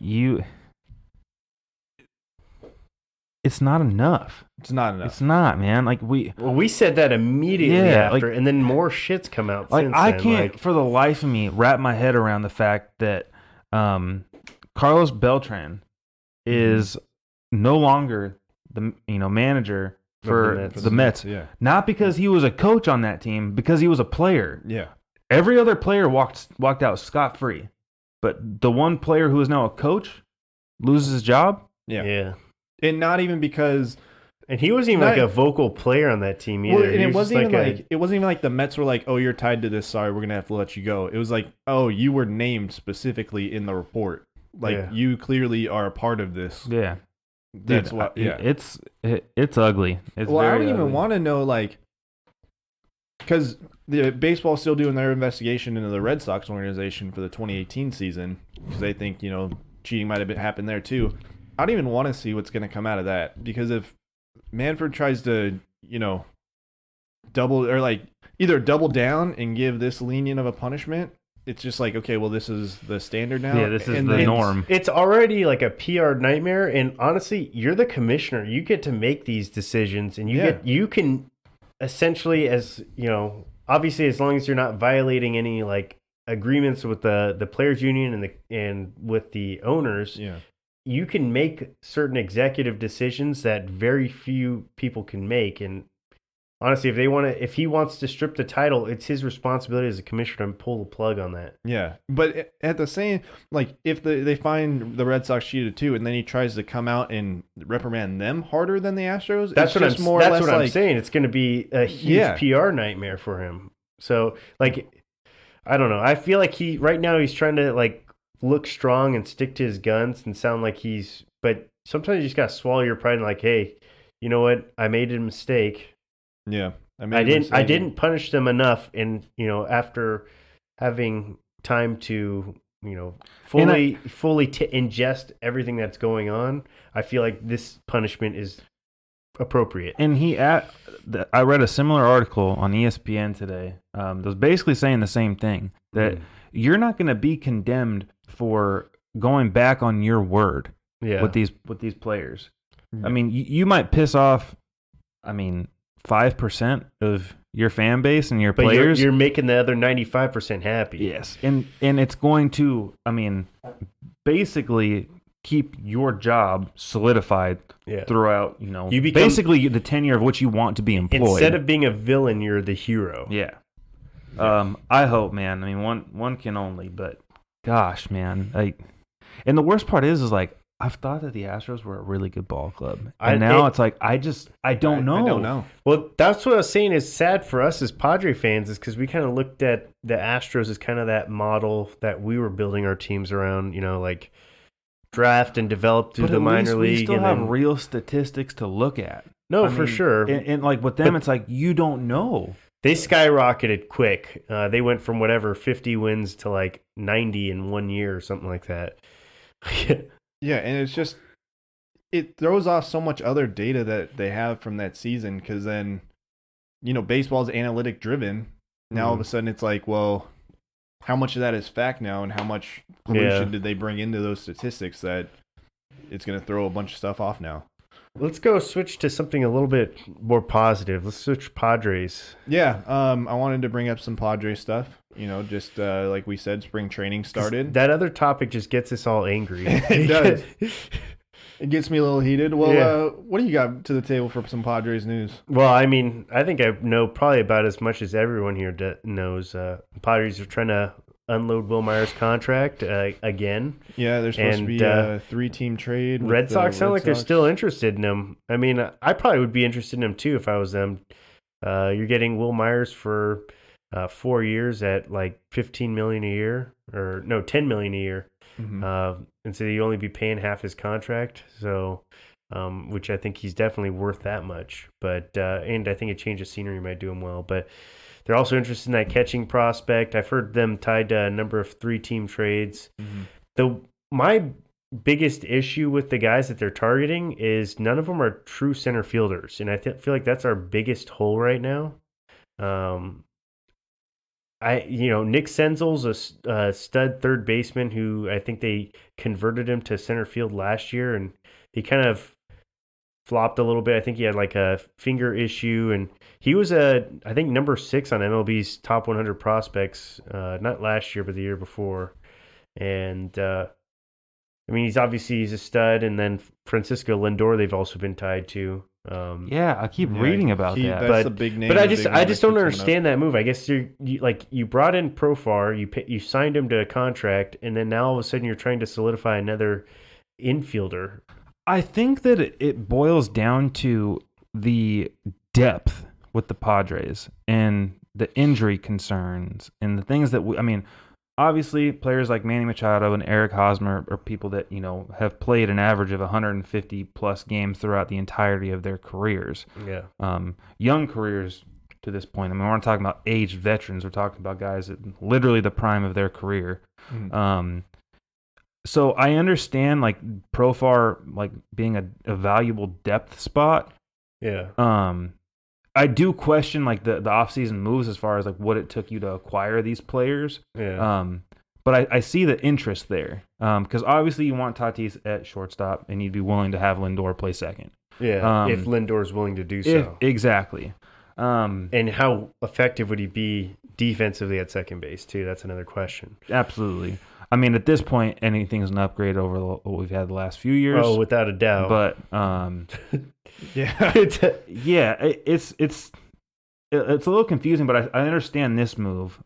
[SPEAKER 5] it's not enough.
[SPEAKER 3] It's not enough.
[SPEAKER 5] It's not, man. Like
[SPEAKER 4] we said that immediately after, and then more shit's come out.
[SPEAKER 5] Like,
[SPEAKER 4] since
[SPEAKER 5] I
[SPEAKER 4] then.
[SPEAKER 5] can't for the life of me wrap my head around the fact that Carlos Beltran is no longer the manager for the Mets.
[SPEAKER 3] Yeah.
[SPEAKER 5] Not because he was a coach on that team, because he was a player.
[SPEAKER 3] Yeah.
[SPEAKER 5] Every other player walked out scot-free. But the one player who is now a coach loses his job?
[SPEAKER 4] Yeah.
[SPEAKER 3] And not even because...
[SPEAKER 4] And he wasn't even like a vocal player on that team either.
[SPEAKER 3] Well, and
[SPEAKER 4] He
[SPEAKER 3] it
[SPEAKER 4] was
[SPEAKER 3] wasn't
[SPEAKER 4] just
[SPEAKER 3] even like it wasn't even like the Mets were like, "Oh, you're tied to this. Sorry, we're gonna have to let you go." It was like, "Oh, you were named specifically in the report. Like you clearly are a part of this."
[SPEAKER 5] Yeah.
[SPEAKER 3] That's
[SPEAKER 5] Dude,
[SPEAKER 3] what. Yeah,
[SPEAKER 5] it's ugly. It's
[SPEAKER 3] well, I
[SPEAKER 5] very
[SPEAKER 3] don't even
[SPEAKER 5] ugly.
[SPEAKER 3] want to know, like, because the baseball's still doing their investigation into the Red Sox organization for the 2018 season because they think cheating might have happened there too. I don't even want to see what's going to come out of that because if Manfred tries to double or like either double down and give this lenient of a punishment, it's just like, okay, well, this is the standard now.
[SPEAKER 5] Yeah, this is
[SPEAKER 3] And
[SPEAKER 5] the
[SPEAKER 3] then-
[SPEAKER 5] norm.
[SPEAKER 4] It's already like a PR nightmare, and honestly, you're the commissioner. You get to make these decisions, and you can essentially, as obviously, as long as you're not violating any like agreements with the players union and with the owners, you can make certain executive decisions that very few people can make. And honestly, if he wants to strip the title, it's his responsibility as a commissioner to pull the plug on that.
[SPEAKER 3] Yeah, but at the same, like, if they find the Red Sox cheated too, and then he tries to come out and reprimand them harder than the Astros,
[SPEAKER 4] That's
[SPEAKER 3] it's
[SPEAKER 4] what
[SPEAKER 3] just
[SPEAKER 4] I'm.
[SPEAKER 3] more
[SPEAKER 4] That's
[SPEAKER 3] or less
[SPEAKER 4] what I'm
[SPEAKER 3] like,
[SPEAKER 4] saying. It's going to be a huge PR nightmare for him. So, like, I don't know. I feel like right now he's trying to like look strong and stick to his guns and sound like but sometimes you just got to swallow your pride and like, hey, you know what? I made a mistake.
[SPEAKER 3] Yeah.
[SPEAKER 4] I didn't punish them enough, and after having time to fully ingest everything that's going on, I feel like this punishment is appropriate.
[SPEAKER 5] And I read a similar article on ESPN today. That was basically saying the same thing, that you're not going to be condemned for going back on your word with these players. I mean, you might piss off, 5% of your fan base and your
[SPEAKER 4] But
[SPEAKER 5] players.
[SPEAKER 4] you're making the other 95% happy.
[SPEAKER 5] Yes, and it's going to, basically keep your job solidified throughout,
[SPEAKER 4] You become,
[SPEAKER 5] basically the tenure of which you want to be employed.
[SPEAKER 4] Instead of being a villain, you're the hero.
[SPEAKER 5] Yeah. I hope, man. One can only, but gosh, man. And the worst part is like, I've thought that the Astros were a really good ball club. And it's like, I don't know.
[SPEAKER 3] I don't know.
[SPEAKER 4] Well, that's what I was saying is sad for us as Padre fans is because we kind of looked at the Astros as kind of that model that we were building our teams around, like draft and develop through
[SPEAKER 5] But
[SPEAKER 4] the
[SPEAKER 5] at
[SPEAKER 4] minor
[SPEAKER 5] least
[SPEAKER 4] league.
[SPEAKER 5] we still
[SPEAKER 4] and
[SPEAKER 5] have
[SPEAKER 4] then,
[SPEAKER 5] real statistics to look at.
[SPEAKER 4] No, for sure.
[SPEAKER 5] And like with them, it's like, you don't know.
[SPEAKER 4] They skyrocketed quick. They went from 50 wins to like 90 in 1 year or something like that.
[SPEAKER 3] Yeah, and it's just, it throws off so much other data that they have from that season because then, baseball's analytic driven. Now all of a sudden it's like, well, how much of that is fact now and how much pollution did they bring into those statistics that it's going to throw a bunch of stuff off now?
[SPEAKER 4] Let's go switch to something a little bit more positive. Let's switch Padres.
[SPEAKER 3] Yeah, I wanted to bring up some Padres stuff. Just like we said, spring training started.
[SPEAKER 4] That other topic just gets us all angry.
[SPEAKER 3] It does. It gets me a little heated. Well, what do you got to the table for some Padres news?
[SPEAKER 4] Well, I think I know probably about as much as everyone here knows. Padres are trying to unload Will Myers' contract again.
[SPEAKER 3] Yeah, there's supposed to be a 3-team trade.
[SPEAKER 4] Red Sox sound like they're still interested in him. I probably would be interested in him too if I was them. You're getting Will Myers for 4 years at like $15 million a year, or no, $10 million a year.
[SPEAKER 3] Mm-hmm.
[SPEAKER 4] And so you only be paying half his contract. So, which I think he's definitely worth that much. But and I think a change of scenery might do him well. But they're also interested in that catching prospect. I've heard them tied to a number of 3-team trades.
[SPEAKER 3] Mm-hmm.
[SPEAKER 4] My biggest issue with the guys that they're targeting is none of them are true center fielders, and I feel like that's our biggest hole right now. Nick Senzel's a stud third baseman who I think they converted him to center field last year, and he kind of flopped a little bit. I think he had like a finger issue, and he was I think number 6 on MLB's top 100 prospects, not last year but the year before. And he's a stud, and then Francisco Lindor they've also been tied to.
[SPEAKER 5] Yeah, I keep reading about that.
[SPEAKER 3] That's the big name.
[SPEAKER 4] But I
[SPEAKER 3] the
[SPEAKER 4] just
[SPEAKER 3] big one
[SPEAKER 4] I
[SPEAKER 3] that
[SPEAKER 4] just don't
[SPEAKER 3] keeps coming up.
[SPEAKER 4] understand that move. I guess you brought in Profar, you signed him to a contract, and then now all of a sudden you're trying to solidify another infielder.
[SPEAKER 5] I think that it boils down to the depth with the Padres and the injury concerns and the things that obviously players like Manny Machado and Eric Hosmer are people that, have played an average of 150 plus games throughout the entirety of their careers.
[SPEAKER 4] Yeah.
[SPEAKER 5] Young careers to this point. We're not talking about aged veterans. We're talking about guys at literally the prime of their career.
[SPEAKER 3] Mm-hmm.
[SPEAKER 5] So I understand like Profar like being a valuable depth spot.
[SPEAKER 4] Yeah.
[SPEAKER 5] I do question like the offseason moves as far as like what it took you to acquire these players.
[SPEAKER 4] Yeah.
[SPEAKER 5] But I see the interest there. Because obviously you want Tatis at shortstop and you'd be willing to have Lindor play second.
[SPEAKER 4] Yeah. If Lindor's willing to do so.
[SPEAKER 5] Exactly.
[SPEAKER 4] And how effective would he be defensively at second base too? That's another question.
[SPEAKER 5] Absolutely. At this point, anything's an upgrade over what we've had the last few years.
[SPEAKER 4] Oh, without a doubt.
[SPEAKER 5] But
[SPEAKER 3] Yeah.
[SPEAKER 5] yeah, it's a little confusing, but I understand this move.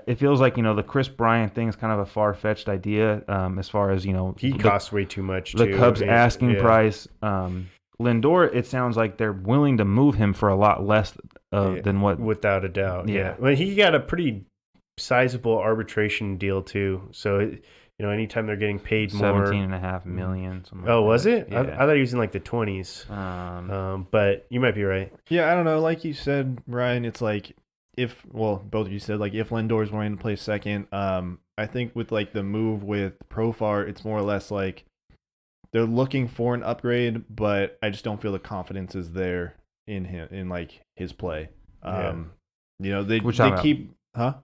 [SPEAKER 5] It feels like the Chris Bryant thing is kind of a far-fetched idea as far as
[SPEAKER 4] he costs way too much.
[SPEAKER 5] The
[SPEAKER 4] too.
[SPEAKER 5] Cubs asking price. Lindor, it sounds like they're willing to move him for a lot less than what.
[SPEAKER 4] Without a doubt.
[SPEAKER 5] Yeah.
[SPEAKER 4] Well, he got a pretty sizable arbitration deal too. So anytime they're getting paid more,
[SPEAKER 5] $17.5 million.
[SPEAKER 4] Oh, was
[SPEAKER 5] that.
[SPEAKER 4] it?
[SPEAKER 5] Yeah.
[SPEAKER 4] I thought he was in like the 20s. But you might be right.
[SPEAKER 3] Yeah, I don't know. Like you said, Ryan, it's like both of you said like if Lindor's willing to play second, I think with like the move with Profar, it's more or less like they're looking for an upgrade, but I just don't feel the confidence is there in him in like his play. They keep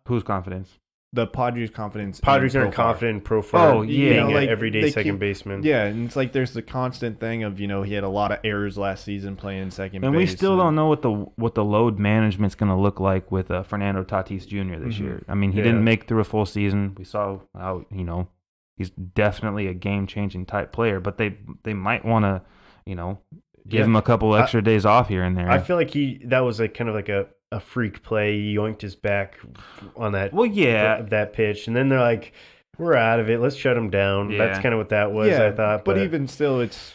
[SPEAKER 5] Whose confidence?
[SPEAKER 3] The Padres' confidence.
[SPEAKER 4] Padres
[SPEAKER 3] in
[SPEAKER 4] aren't
[SPEAKER 3] Profar.
[SPEAKER 4] confident in Profar.
[SPEAKER 5] Oh, yeah.
[SPEAKER 4] being
[SPEAKER 3] like,
[SPEAKER 4] an everyday
[SPEAKER 3] they
[SPEAKER 4] second
[SPEAKER 3] keep-
[SPEAKER 4] baseman.
[SPEAKER 3] Yeah, and it's like there's the constant thing of he had a lot of errors last season playing second
[SPEAKER 5] And
[SPEAKER 3] base.
[SPEAKER 5] we still don't know what the load management's going to look like with Fernando Tatis Jr. this year. He didn't make through a full season. We saw how he's definitely a game-changing type player, but they might want to give him a couple extra days off here and there.
[SPEAKER 4] I feel like that was like kind of like a freak play. He yoinked his back on that.
[SPEAKER 5] Well, yeah,
[SPEAKER 4] that pitch, and then they're like, "We're out of it. Let's shut him down."
[SPEAKER 5] Yeah.
[SPEAKER 4] That's kind of what that was. I thought,
[SPEAKER 3] but even still, it's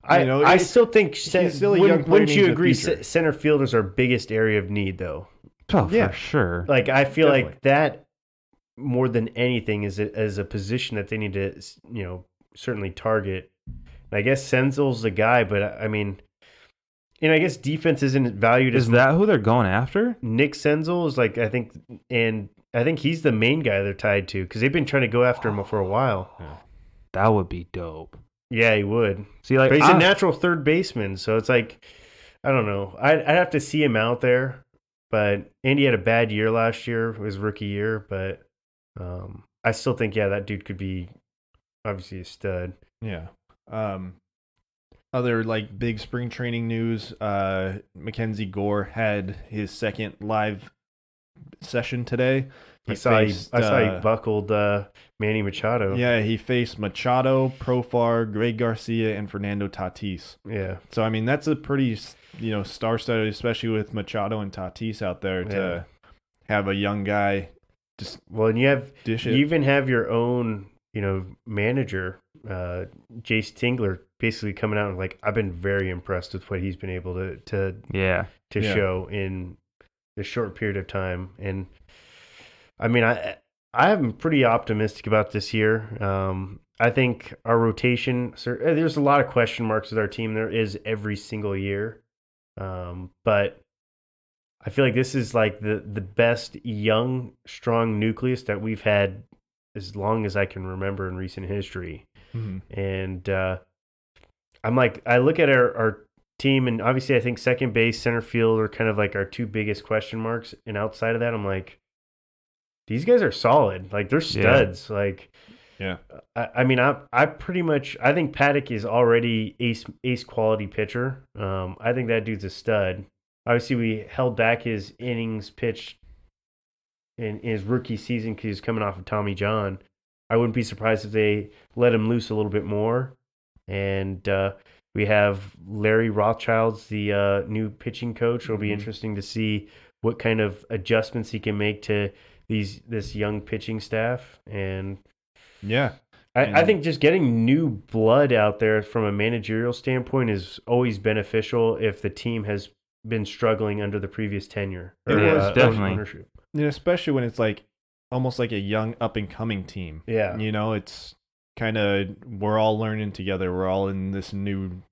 [SPEAKER 4] I still think
[SPEAKER 3] he's still a young player
[SPEAKER 4] wouldn't you
[SPEAKER 3] needs a
[SPEAKER 4] agree?
[SPEAKER 3] future.
[SPEAKER 4] Center field is our biggest area of need, though.
[SPEAKER 5] oh,
[SPEAKER 3] Yeah.
[SPEAKER 5] for sure.
[SPEAKER 4] Like I feel
[SPEAKER 3] Definitely.
[SPEAKER 4] like that more than anything is a position that they need to certainly target. And I guess Senzel's the guy, but I guess defense isn't valued
[SPEAKER 5] Is
[SPEAKER 4] as
[SPEAKER 5] that who they're going after?
[SPEAKER 4] Nick Senzel is like I think he's the main guy they're tied to because they've been trying to go after him for a while.
[SPEAKER 5] That would be dope.
[SPEAKER 4] Yeah, he would.
[SPEAKER 5] See, like
[SPEAKER 4] But he's a natural third baseman, so it's like I don't know. I'd have to see him out there. But Andy had a bad year last year, his rookie year. But I still think that dude could be obviously a stud.
[SPEAKER 3] Yeah. Other like big spring training news, Mackenzie Gore had his second live session today.
[SPEAKER 4] I saw he buckled Manny Machado.
[SPEAKER 3] Yeah, he faced Machado, Profar, Greg Garcia, and Fernando Tatis.
[SPEAKER 4] Yeah.
[SPEAKER 3] So that's a pretty star-studded, especially with Machado and Tatis out there to have a young guy just
[SPEAKER 4] and you
[SPEAKER 3] dish it.
[SPEAKER 4] even have your own manager, Jace Tingler, basically coming out and like I've been very impressed with what he's been able to show in a short period of time. And I'm pretty optimistic about this year. I think our rotation, there's a lot of question marks with our team. There is every single year. But I feel like this is like the best young, strong nucleus that we've had as long as I can remember in recent history.
[SPEAKER 3] Mhm.
[SPEAKER 4] And I look at our team, and obviously I think second base, center field are kind of like our two biggest question marks. And outside of that, I'm like, these guys are solid. Like they're studs. Like,
[SPEAKER 3] Yeah.
[SPEAKER 4] I pretty much I think Paddock is already ace quality pitcher. I think that dude's a stud. Obviously, we held back his innings pitched in his rookie season because he's coming off of Tommy John. I wouldn't be surprised if they let him loose a little bit more. And We have Larry Rothschild's the new pitching coach. It'll be interesting to see what kind of adjustments he can make to this young pitching staff. And
[SPEAKER 3] Yeah.
[SPEAKER 4] I think just getting new blood out there from a managerial standpoint is always beneficial if the team has been struggling under the previous tenure.
[SPEAKER 3] It was
[SPEAKER 5] definitely.
[SPEAKER 4] ownership.
[SPEAKER 3] Yeah, especially when it's like almost like a young up and coming team.
[SPEAKER 4] Yeah.
[SPEAKER 3] You know, it's kind of we're all learning together. We're all in this new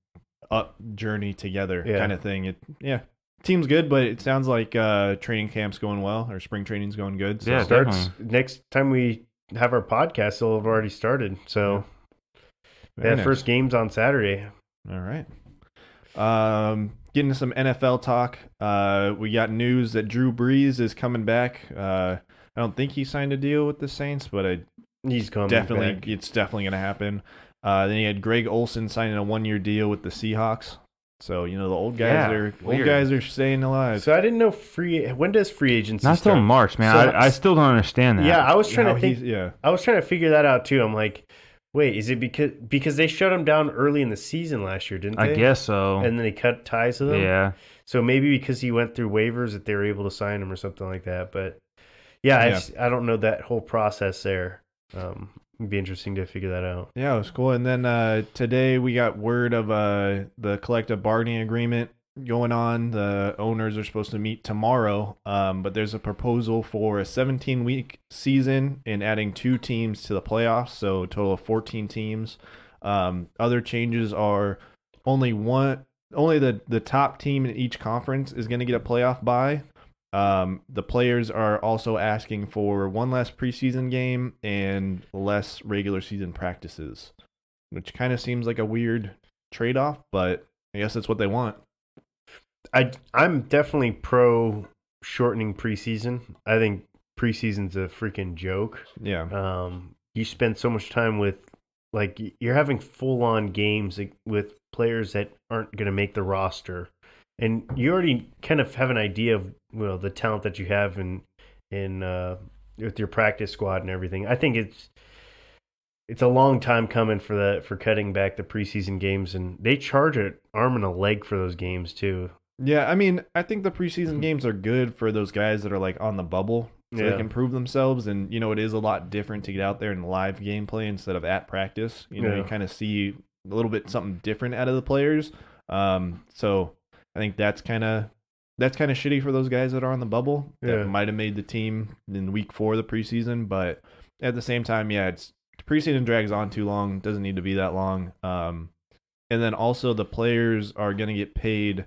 [SPEAKER 3] up journey together kind of thing. Team's good, but it sounds like training camp's going well or spring training's going good. So
[SPEAKER 5] Yeah,
[SPEAKER 4] Starts next time we have our podcast, it'll have already started. So
[SPEAKER 3] Very nice.
[SPEAKER 4] first game's on Saturday.
[SPEAKER 3] All right. Getting to some NFL talk. We got news that Drew Brees is coming back. I don't think he signed a deal with the Saints, but
[SPEAKER 4] He's coming
[SPEAKER 3] definitely
[SPEAKER 4] back.
[SPEAKER 3] it's definitely going to happen. Then you had Greg Olson signing a 1-year deal with the Seahawks. So the old guys are staying alive.
[SPEAKER 4] So I didn't know when does free agency
[SPEAKER 5] Not till
[SPEAKER 4] start?
[SPEAKER 5] March, man.
[SPEAKER 4] So
[SPEAKER 5] I still don't understand that.
[SPEAKER 4] Yeah, I was trying
[SPEAKER 3] How
[SPEAKER 4] to think.
[SPEAKER 3] he's-
[SPEAKER 4] I was trying to figure that out too. I'm like, wait, is it because they shut him down early in the season last year, didn't they?
[SPEAKER 5] I guess so.
[SPEAKER 4] And then they cut ties with him.
[SPEAKER 5] Yeah.
[SPEAKER 4] So maybe because he went through waivers that they were able to sign him or something like that. But yeah. I don't know that whole process there. It'd be interesting to figure that out.
[SPEAKER 3] Yeah, it was cool. And then today we got word of the collective bargaining agreement going on. The owners are supposed to meet tomorrow, but there's a proposal for a 17-week season and adding 2 teams to the playoffs, so a total of 14 teams. Other changes are only the top team in each conference is going to get a playoff bye. The players are also asking for one less preseason game and less regular season practices, which kind of seems like a weird trade-off, but I guess that's what they want.
[SPEAKER 4] I'm definitely pro shortening preseason. I think preseason's a freaking joke.
[SPEAKER 3] Yeah.
[SPEAKER 4] You spend so much time with, like, you're having full-on games with players that aren't going to make the roster. And you already kind of have an idea of the talent that you have in with your practice squad and everything. I think it's a long time coming for cutting back the preseason games, and they charge an arm and a leg for those games too.
[SPEAKER 3] Yeah, I mean, I think the preseason games are good for those guys that are like on the bubble, so they can prove themselves. And it is a lot different to get out there and live gameplay instead of at practice. You kind of see a little bit something different out of the players. So I think that's kind of shitty for those guys that are on the bubble that might have made the team in week 4 of the preseason. But at the same time, it's preseason drags on too long. Doesn't need to be that long. And then also the players are going to get paid.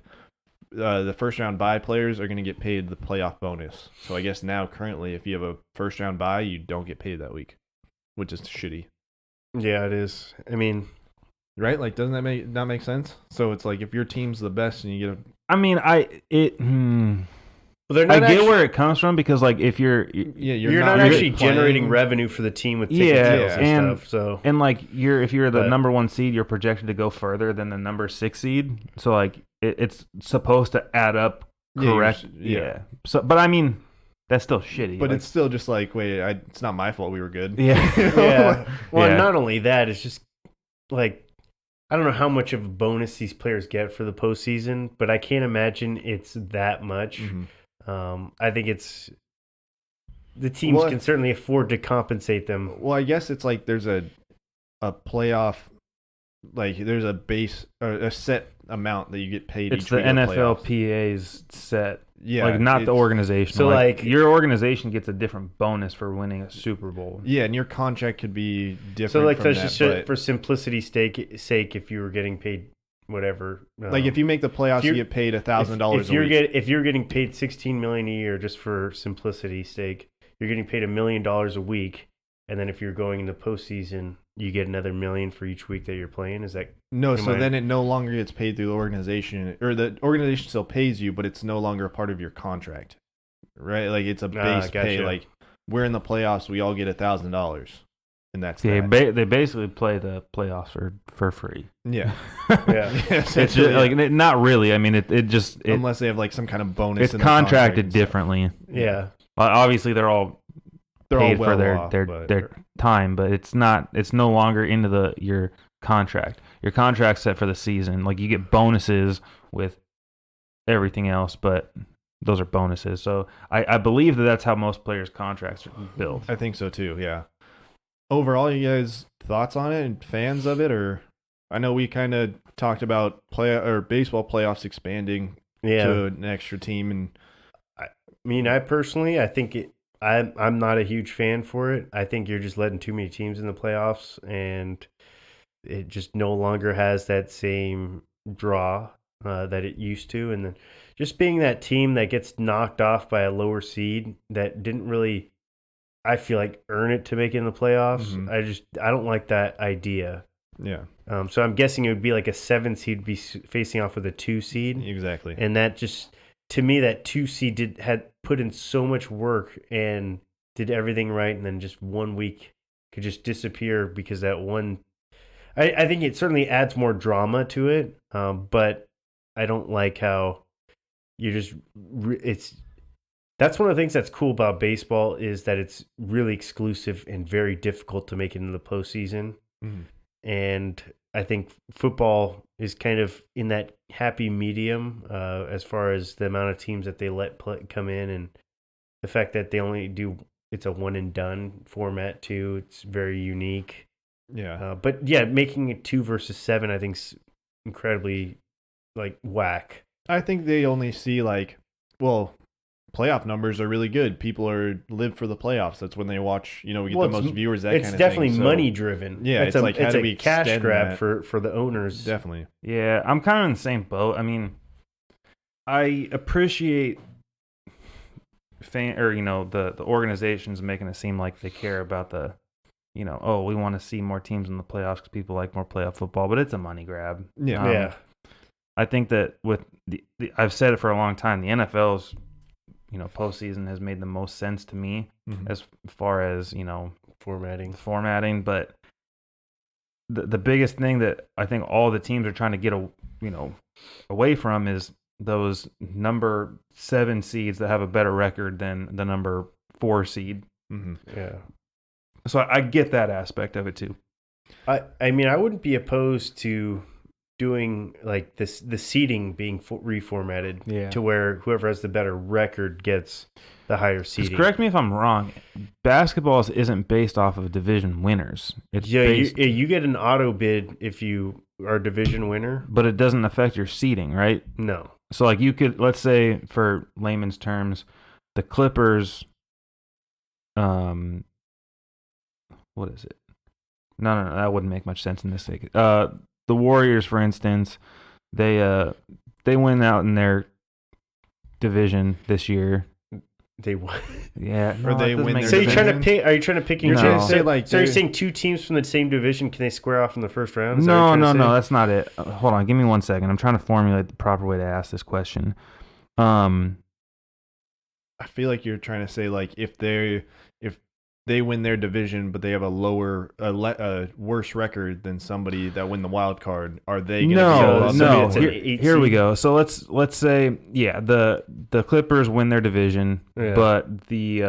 [SPEAKER 3] The first round bye players are going to get paid the playoff bonus. So I guess now currently, if you have a first round bye, you don't get paid that week, which is shitty.
[SPEAKER 4] Yeah, it is. I mean,
[SPEAKER 3] right? Like, doesn't that not make sense? So it's like if your team's the best and you get a
[SPEAKER 5] I mean,
[SPEAKER 4] well, they're
[SPEAKER 5] I
[SPEAKER 4] not
[SPEAKER 5] get where it comes from because, like, if you're
[SPEAKER 4] you're not actually generating revenue for the team with ticket sales and stuff. So
[SPEAKER 5] and like if you're the number 1 seed, you're projected to go further than the number 6 seed. So like it's supposed to add up correct. So, but I mean, that's still shitty.
[SPEAKER 3] But
[SPEAKER 5] like,
[SPEAKER 3] it's still just like, wait, it's not my fault we were good.
[SPEAKER 5] Yeah.
[SPEAKER 4] Well, not only that, it's just like, I don't know how much of a bonus these players get for the postseason, but I can't imagine it's that much.
[SPEAKER 3] Mm-hmm.
[SPEAKER 4] I think the teams can certainly afford to compensate them.
[SPEAKER 3] Well, I guess it's like there's a playoff, like there's a base or a set amount that you get paid.
[SPEAKER 5] It's
[SPEAKER 3] each
[SPEAKER 5] the
[SPEAKER 3] week of
[SPEAKER 5] NFLPA's set.
[SPEAKER 3] Yeah,
[SPEAKER 5] like not the organization.
[SPEAKER 4] So like
[SPEAKER 5] your organization gets a different bonus for winning a Super Bowl.
[SPEAKER 3] Yeah, and your contract could be different.
[SPEAKER 4] So like
[SPEAKER 3] from
[SPEAKER 4] that's
[SPEAKER 3] that,
[SPEAKER 4] just for simplicity's sake, if you were getting paid whatever,
[SPEAKER 3] like if you make the playoffs, you get paid $1,000.
[SPEAKER 4] If you're getting paid $16 million a year, just for simplicity's sake, you're getting paid $1 million a week, and then if you're going into postseason, you get another $1 million for each week that you're playing. Is that
[SPEAKER 3] no? So then it no longer gets paid through the organization, or the organization still pays you, but it's no longer a part of your contract, right? Like it's a base pay. Like we're in the playoffs, we all get $1,000, and that's
[SPEAKER 5] they basically play the playoffs for free.
[SPEAKER 3] Yeah,
[SPEAKER 4] yeah.
[SPEAKER 5] It's just, like not really. I mean, it just
[SPEAKER 3] unless they have like some kind of bonus.
[SPEAKER 5] It's contracted differently.
[SPEAKER 4] Yeah.
[SPEAKER 5] Obviously, they're all paid
[SPEAKER 3] well
[SPEAKER 5] for
[SPEAKER 3] off,
[SPEAKER 5] their time, but it's no longer into your contract. your contract's set for the season. Like you get bonuses with everything else, but those are bonuses. So I believe that that's how most players' contracts are built.
[SPEAKER 3] I think so too. Yeah. Overall, you guys thoughts on it and fans of it, or I know we kind of talked about baseball playoffs expanding to an extra team, and
[SPEAKER 4] I mean, I think I'm not a huge fan for it. I think you're just letting too many teams in the playoffs, and it just no longer has that same draw that it used to. And then just being that team that gets knocked off by a lower seed that didn't really, I feel like, earn it to make it in the playoffs. I don't like that idea.
[SPEAKER 3] yeah,
[SPEAKER 4] So I'm guessing it would be like a 7 seed be facing off with a 2 seed.
[SPEAKER 3] exactly.
[SPEAKER 4] And that just, to me, that 2 seed had put in so much work and did everything right, and then just 1 week could just disappear because that one. I think it certainly adds more drama to it, but I don't like how you just that's one of the things that's cool about baseball is that it's really exclusive and very difficult to make it into the postseason. And I think football is kind of in that happy medium as far as the amount of teams that they let come in, and the fact that they only do it's a one and done format too. It's very unique.
[SPEAKER 3] Yeah.
[SPEAKER 4] But yeah, making it 2 versus 7, I think, is incredibly like whack.
[SPEAKER 3] I think they only see playoff numbers are really good. People live for the playoffs. That's when they watch. We get the most viewers. That kind of thing.
[SPEAKER 4] It's definitely money driven.
[SPEAKER 3] Yeah, it's like how do we
[SPEAKER 4] cash
[SPEAKER 3] extend
[SPEAKER 4] grab
[SPEAKER 3] that?
[SPEAKER 4] for the owners.
[SPEAKER 3] Definitely.
[SPEAKER 5] Yeah, I'm kind of in the same boat. I mean, I appreciate the organizations making it seem like they care about the, we want to see more teams in the playoffs because people like more playoff football, but it's a money grab.
[SPEAKER 3] Yeah.
[SPEAKER 4] Yeah.
[SPEAKER 5] I think that with I've said it for a long time, the NFL's postseason has made the most sense to me as far as formatting, but the biggest thing that I think all the teams are trying to get away from is those number 7 seeds that have a better record than the number 4 seed.
[SPEAKER 4] Yeah.
[SPEAKER 5] So I get that aspect of it too.
[SPEAKER 4] I mean, I wouldn't be opposed to doing like the seeding being reformatted to where whoever has the better record gets the higher seeding.
[SPEAKER 5] Correct me if I'm wrong. Basketball isn't based off of division winners. It's
[SPEAKER 4] you get an auto bid if you are a division winner,
[SPEAKER 5] but it doesn't affect your seeding, right?
[SPEAKER 4] No.
[SPEAKER 5] So like you could, let's say for layman's terms, the Clippers, what is it? No, that wouldn't make much sense in this case. The Warriors, for instance, they win out in their division this year.
[SPEAKER 4] They won.
[SPEAKER 5] Yeah,
[SPEAKER 3] Or they win their
[SPEAKER 4] So
[SPEAKER 3] division.
[SPEAKER 4] are you trying to pick?
[SPEAKER 3] You're trying to say like
[SPEAKER 4] So you're saying 2 teams from the same division, can they square off in the first round? Is that
[SPEAKER 5] No,
[SPEAKER 4] what you're trying to say?
[SPEAKER 5] that's not it. Hold on, give me 1 second. I'm trying to formulate the proper way to ask this question.
[SPEAKER 3] I feel like you're trying to say like if they win their division but they have a worse record than somebody that win the wild card, are they going to
[SPEAKER 5] No.
[SPEAKER 4] that's an 8
[SPEAKER 5] Here we
[SPEAKER 4] seed.
[SPEAKER 5] go. So let's say the Clippers win their division,
[SPEAKER 4] Yeah.
[SPEAKER 5] but the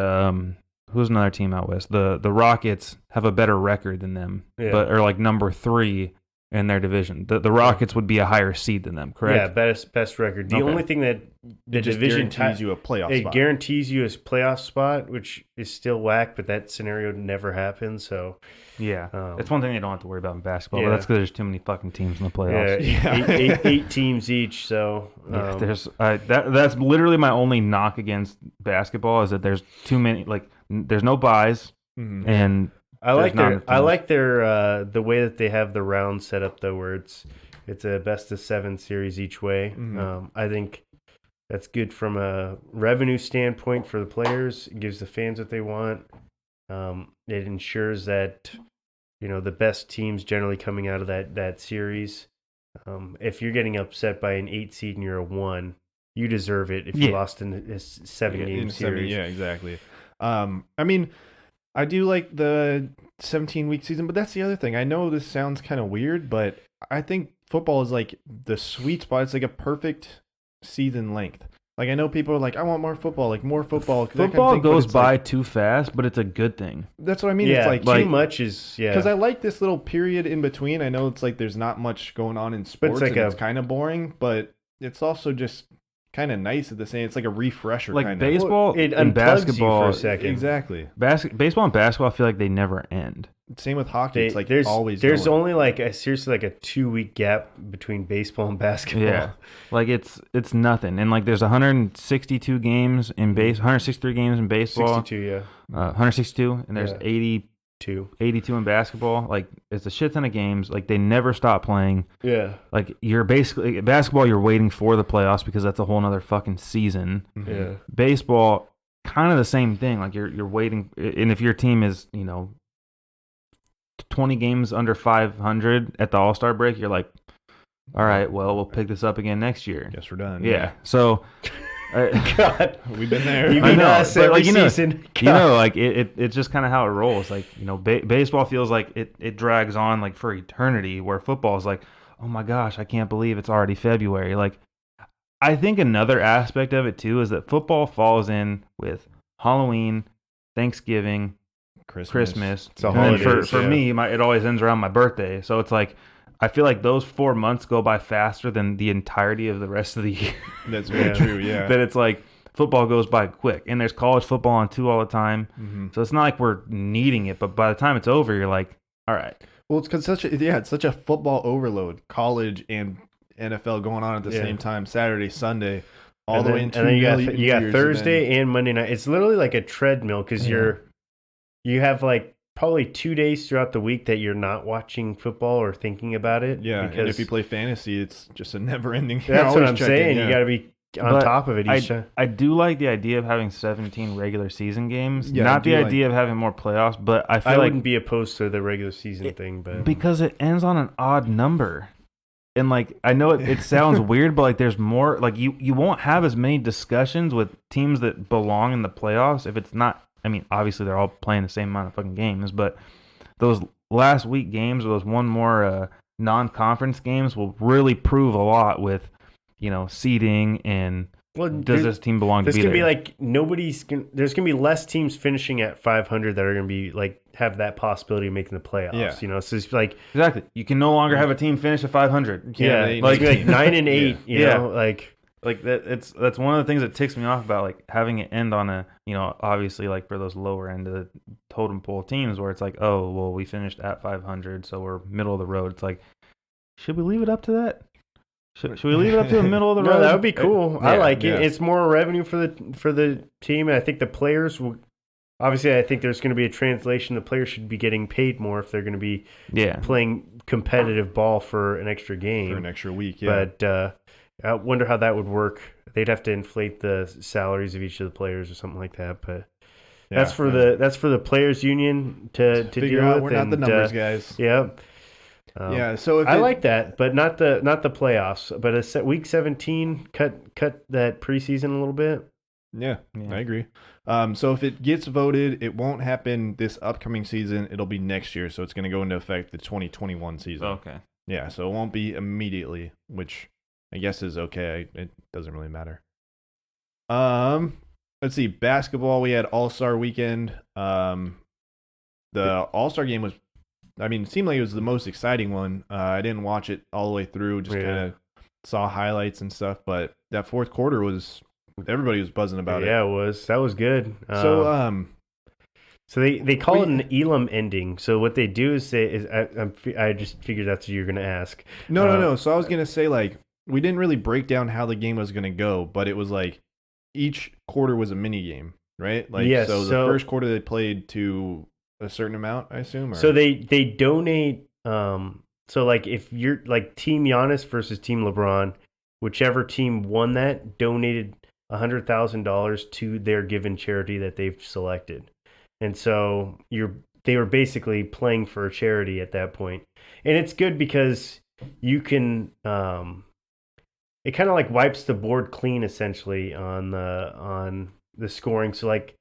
[SPEAKER 5] who's another team out west? The Rockets have a better record than them,
[SPEAKER 4] Yeah.
[SPEAKER 5] but are like number 3 in their division. The Rockets would be a higher seed than them, correct?
[SPEAKER 4] Yeah, best record. The
[SPEAKER 5] Okay.
[SPEAKER 4] only thing that the
[SPEAKER 3] It just
[SPEAKER 4] division
[SPEAKER 3] guarantees you a playoff
[SPEAKER 4] it
[SPEAKER 3] spot.
[SPEAKER 4] guarantees you a playoff spot, which is still whack, but that scenario never happened. So
[SPEAKER 5] Yeah. It's one thing they don't have to worry about in basketball,
[SPEAKER 4] Yeah.
[SPEAKER 5] but that's because there's too many fucking teams in the playoffs.
[SPEAKER 4] yeah, eight teams each. So
[SPEAKER 5] Yeah, that's literally my only knock against basketball is that there's too many. Like, there's no buys, and
[SPEAKER 4] I like
[SPEAKER 5] there's not
[SPEAKER 4] their the way that they have the round set up though, where it's a best of 7 series each way. I think that's good from a revenue standpoint for the players. It gives the fans what they want. It ensures that the best teams generally coming out of that series. If you're getting upset by an 8 seed and you're a 1, you deserve it. If you lost in a 7-game series,
[SPEAKER 3] Yeah, exactly. I mean, I do like the 17-week season, but that's the other thing. I know this sounds kind of weird, but I think football is like the sweet spot. It's like a perfect season length. Like I know people are like, I want more football, like more football. that kind of
[SPEAKER 5] Football
[SPEAKER 3] thing, but
[SPEAKER 5] goes
[SPEAKER 3] it's
[SPEAKER 5] by
[SPEAKER 3] like-
[SPEAKER 5] too fast, but it's a good thing.
[SPEAKER 3] that's what I mean.
[SPEAKER 4] Yeah,
[SPEAKER 3] It's like
[SPEAKER 4] too much is
[SPEAKER 3] because I like this little period in between. I know it's like there's not much going on in sports,
[SPEAKER 4] like
[SPEAKER 3] and it's kind of boring, but it's also just kind of nice at the same. It's like a refresher,
[SPEAKER 5] Like
[SPEAKER 3] kind
[SPEAKER 5] baseball
[SPEAKER 4] Well, it
[SPEAKER 5] and
[SPEAKER 4] unplugs you
[SPEAKER 5] basketball,
[SPEAKER 4] for a second.
[SPEAKER 3] Exactly.
[SPEAKER 5] baseball and basketball, I feel like they never end.
[SPEAKER 3] Same with hockey.
[SPEAKER 4] They,
[SPEAKER 3] it's like
[SPEAKER 4] there's
[SPEAKER 3] always.
[SPEAKER 4] there's
[SPEAKER 3] going.
[SPEAKER 4] only like seriously like a 2-week gap between baseball and basketball.
[SPEAKER 5] Yeah, like it's nothing. And like there's 162 games in 163 games in baseball,
[SPEAKER 4] 62, yeah,
[SPEAKER 5] 162, and there's
[SPEAKER 4] Yeah.
[SPEAKER 5] 82 in basketball. Like it's a shit ton of games. Like they never stop playing.
[SPEAKER 4] Yeah,
[SPEAKER 5] Like you're basically basketball, you're waiting for the playoffs because that's a whole nother fucking season.
[SPEAKER 3] Mhm.
[SPEAKER 4] yeah.
[SPEAKER 5] Baseball, kind of the same thing. Like you're waiting, and if your team is 20 games under 500 at the All-Star break, you're like, all right, well, we'll pick this up again next year.
[SPEAKER 3] Guess we're done.
[SPEAKER 5] Yeah. So,
[SPEAKER 4] God,
[SPEAKER 3] We've been there.
[SPEAKER 4] you
[SPEAKER 5] I
[SPEAKER 4] mean
[SPEAKER 5] know,
[SPEAKER 4] us
[SPEAKER 5] but,
[SPEAKER 4] every
[SPEAKER 5] like, you know-
[SPEAKER 4] season?
[SPEAKER 5] like it's just kind of how it rolls. Like, baseball feels like it drags on like for eternity, where football is like, oh my gosh, I can't believe it's already February. Like, I think another aspect of it too is that football falls in with Halloween, Thanksgiving, Christmas.
[SPEAKER 4] It's the
[SPEAKER 5] And then
[SPEAKER 4] holidays,
[SPEAKER 5] for
[SPEAKER 4] yeah.
[SPEAKER 5] me, it always ends around my birthday. So it's like, I feel like those 4 months go by faster than the entirety of the rest of the year.
[SPEAKER 3] That's very true. Yeah.
[SPEAKER 5] That it's like football goes by quick, and there's college football on too all the time.
[SPEAKER 3] Mhm.
[SPEAKER 5] So it's not like we're needing it, but by the time it's over, you're like, all right.
[SPEAKER 3] Well, it's because it's such a football overload. College and NFL going on at the
[SPEAKER 4] Yeah.
[SPEAKER 3] same time, Saturday, Sunday, all
[SPEAKER 4] And
[SPEAKER 3] the
[SPEAKER 4] then,
[SPEAKER 3] way into
[SPEAKER 4] and then you got
[SPEAKER 3] New
[SPEAKER 4] you got
[SPEAKER 3] Year's,
[SPEAKER 4] Thursday and Monday night. It's literally like a treadmill because
[SPEAKER 3] Yeah.
[SPEAKER 4] you have like probably 2 days throughout the week that you're not watching football or thinking about it.
[SPEAKER 3] Yeah, and
[SPEAKER 4] because
[SPEAKER 3] if you play fantasy, it's just a never-ending.
[SPEAKER 4] that's what I'm saying. You got to be on
[SPEAKER 5] But
[SPEAKER 4] top of it each time.
[SPEAKER 5] I do like the idea of having 17 regular season games.
[SPEAKER 3] Yeah, I
[SPEAKER 5] Not the
[SPEAKER 3] do like-
[SPEAKER 5] idea of having more playoffs, but I feel
[SPEAKER 4] I
[SPEAKER 5] like
[SPEAKER 4] wouldn't be opposed to the regular season thing, but
[SPEAKER 5] because it ends on an odd number. And like I know it sounds weird, but like there's more like you won't have as many discussions with teams that belong in the playoffs if it's not. I mean, obviously they're all playing the same amount of fucking games, but those last week games or those one more non-conference games will really prove a lot with seeding and
[SPEAKER 4] well,
[SPEAKER 5] does this team belong to
[SPEAKER 4] there's
[SPEAKER 5] be
[SPEAKER 4] gonna
[SPEAKER 5] there?
[SPEAKER 4] be like there's gonna be less teams finishing at 500 that are gonna be like have that possibility of making the playoffs.
[SPEAKER 3] Yeah.
[SPEAKER 4] So it's like
[SPEAKER 5] Exactly. You can no longer have a team finish at 500.
[SPEAKER 3] Yeah,
[SPEAKER 4] yeah,
[SPEAKER 3] like-
[SPEAKER 4] like 9 and 8.
[SPEAKER 3] Yeah.
[SPEAKER 4] You
[SPEAKER 5] Yeah.
[SPEAKER 4] know,
[SPEAKER 5] Like that's one of the things that ticks me off about like having it end on a obviously like for those lower end of the totem pole teams where it's like, oh well, we finished at 500, so we're middle of the road. It's like, should we leave it up to that? Should we leave it up to the middle of the
[SPEAKER 4] no,
[SPEAKER 5] road?
[SPEAKER 4] that would be cool. I
[SPEAKER 5] Yeah,
[SPEAKER 4] like it.
[SPEAKER 3] yeah.
[SPEAKER 4] It's more revenue for the team, and I think the players will. Obviously, I think there's going to be a translation. The players should be getting paid more if they're going to be
[SPEAKER 5] Yeah.
[SPEAKER 4] playing competitive ball for an extra game.
[SPEAKER 3] for an extra week. Yeah,
[SPEAKER 4] But I wonder how that would work. They'd have to inflate the salaries of each of the players or something like that. But
[SPEAKER 3] Yeah,
[SPEAKER 4] that's for the players union to
[SPEAKER 3] figure
[SPEAKER 4] deal
[SPEAKER 3] out.
[SPEAKER 4] with.
[SPEAKER 3] We're not the
[SPEAKER 4] and,
[SPEAKER 3] numbers guys.
[SPEAKER 4] Yeah.
[SPEAKER 3] Yeah, so if
[SPEAKER 4] I like that, but not the playoffs. But week 17, cut that preseason a little bit.
[SPEAKER 3] Yeah,
[SPEAKER 5] Yeah.
[SPEAKER 3] I agree. So if it gets voted, it won't happen this upcoming season. It'll be next year, so it's going to go into effect the 2021 season.
[SPEAKER 5] Okay.
[SPEAKER 3] Yeah, so it won't be immediately, which I guess is okay. It doesn't really matter. Let's see. Basketball, we had All-Star weekend. The All-Star game was, it seemed like it was the most exciting one. I didn't watch it all the way through, just
[SPEAKER 4] Yeah.
[SPEAKER 3] kind of saw highlights and stuff, but that fourth quarter everybody was buzzing about it.
[SPEAKER 4] Yeah, that was good.
[SPEAKER 3] So,
[SPEAKER 4] So they call it an Elam ending. So what they do is I just figured that's what you're going to ask.
[SPEAKER 3] no. So I was gonna say like we didn't really break down how the game was gonna go, but it was like each quarter was a mini game, right? Like
[SPEAKER 4] Yes,
[SPEAKER 3] so the
[SPEAKER 4] so-
[SPEAKER 3] first quarter they played to a certain amount, I assume. Or?
[SPEAKER 4] So they donate. So like if you're like Team Giannis versus Team LeBron, whichever team won that donated $100,000 to their given charity that they've selected, and so they were basically playing for a charity at that point, and it's good because you can. It kind of like wipes the board clean essentially on the scoring. So like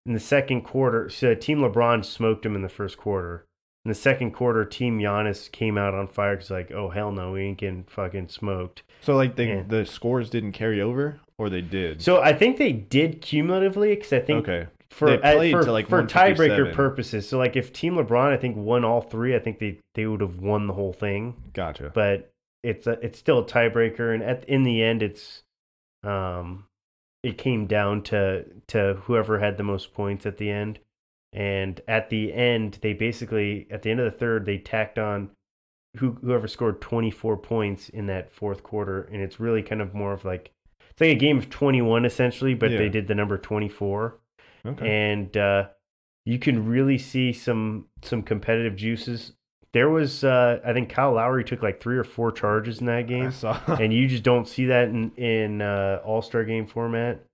[SPEAKER 4] in the second quarter, so Team LeBron smoked him in the first quarter. In the second quarter, Team Giannis came out on fire because like, oh hell no, we ain't getting fucking smoked.
[SPEAKER 3] So like
[SPEAKER 4] Yeah.
[SPEAKER 3] the scores didn't carry over, Or they did?
[SPEAKER 4] So I think they did cumulatively, because I think
[SPEAKER 3] Okay.
[SPEAKER 4] for
[SPEAKER 3] They played
[SPEAKER 4] for,
[SPEAKER 3] to, like,
[SPEAKER 4] for
[SPEAKER 3] 157.
[SPEAKER 4] tiebreaker purposes. So like if Team LeBron, I think, won all three, I think they would have won the whole thing.
[SPEAKER 3] Gotcha.
[SPEAKER 4] But it's still a tiebreaker, and in the end, it came down to whoever had the most points at the end. And at the end, they basically, at the end of the third, they tacked on whoever scored 24 points in that fourth quarter, and it's really kind of more of like, it's like a game of 21 essentially, but
[SPEAKER 3] Yeah.
[SPEAKER 4] they did the number 24.
[SPEAKER 3] Okay.
[SPEAKER 4] And you can really see some competitive juices. There was, I think Kyle Lowry took like 3 or 4 charges in that
[SPEAKER 3] I
[SPEAKER 4] game,
[SPEAKER 3] saw.
[SPEAKER 4] and you just don't see that in All-Star game format.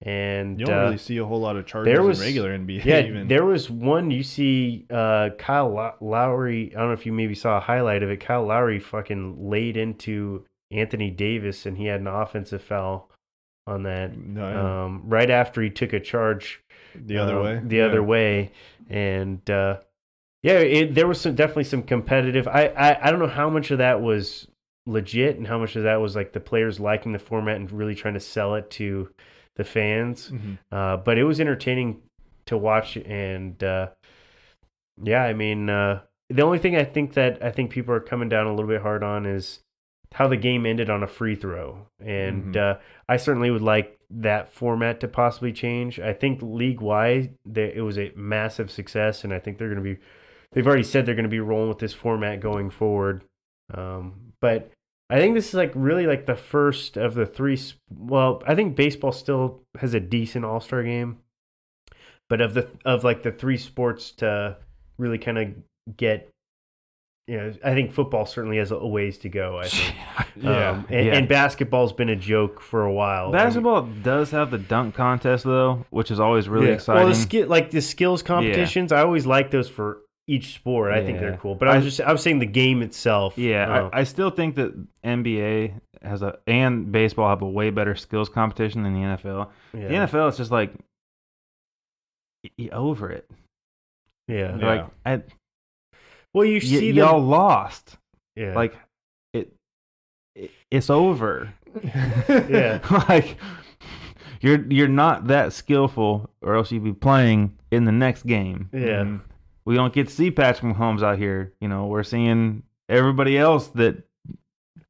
[SPEAKER 4] And
[SPEAKER 3] You don't really see a whole lot of charges
[SPEAKER 4] there was
[SPEAKER 3] in regular NBA.
[SPEAKER 4] yeah,
[SPEAKER 3] even.
[SPEAKER 4] there was one you see Kyle Lowry. I don't know if you maybe saw a highlight of it. Kyle Lowry fucking laid into Anthony Davis, and he had an offensive foul on that.
[SPEAKER 3] No,
[SPEAKER 4] Right after he took a charge
[SPEAKER 3] the other way.
[SPEAKER 4] the other way, and there was definitely some competitive. I don't know how much of that was legit and how much of that was like the players liking the format and really trying to sell it to the fans.
[SPEAKER 3] Mhm.
[SPEAKER 4] But it was entertaining to watch, and yeah, I mean, the only thing I think people are coming down a little bit hard on is how the game ended on a free throw, and I certainly would like that format to possibly change. I think league-wide, it was a massive success, and I think they've already said they're going to be rolling with this format going forward. But I think this is like really like the first of the three. Well, I think baseball still has a decent All-Star game, but of the three sports to really kind of get, I think football certainly has a ways to go. I think, and basketball's been a joke for a while.
[SPEAKER 5] Basketball does have the dunk contest though, which is always really exciting.
[SPEAKER 4] Well, the skills competitions, I always like those for each sport. I think they're cool. But I was saying the game itself.
[SPEAKER 5] Yeah, I still think that NBA and baseball have a way better skills competition than the NFL.
[SPEAKER 4] Yeah.
[SPEAKER 5] The NFL is just like over it.
[SPEAKER 4] Yeah.
[SPEAKER 5] Like
[SPEAKER 4] well, you see
[SPEAKER 5] y'all lost.
[SPEAKER 4] Yeah.
[SPEAKER 5] Like it's over.
[SPEAKER 4] Yeah.
[SPEAKER 5] Like you're not that skillful, or else you'd be playing in the next game.
[SPEAKER 4] Yeah.
[SPEAKER 5] We don't get to see Patrick Mahomes out here. We're seeing everybody else that,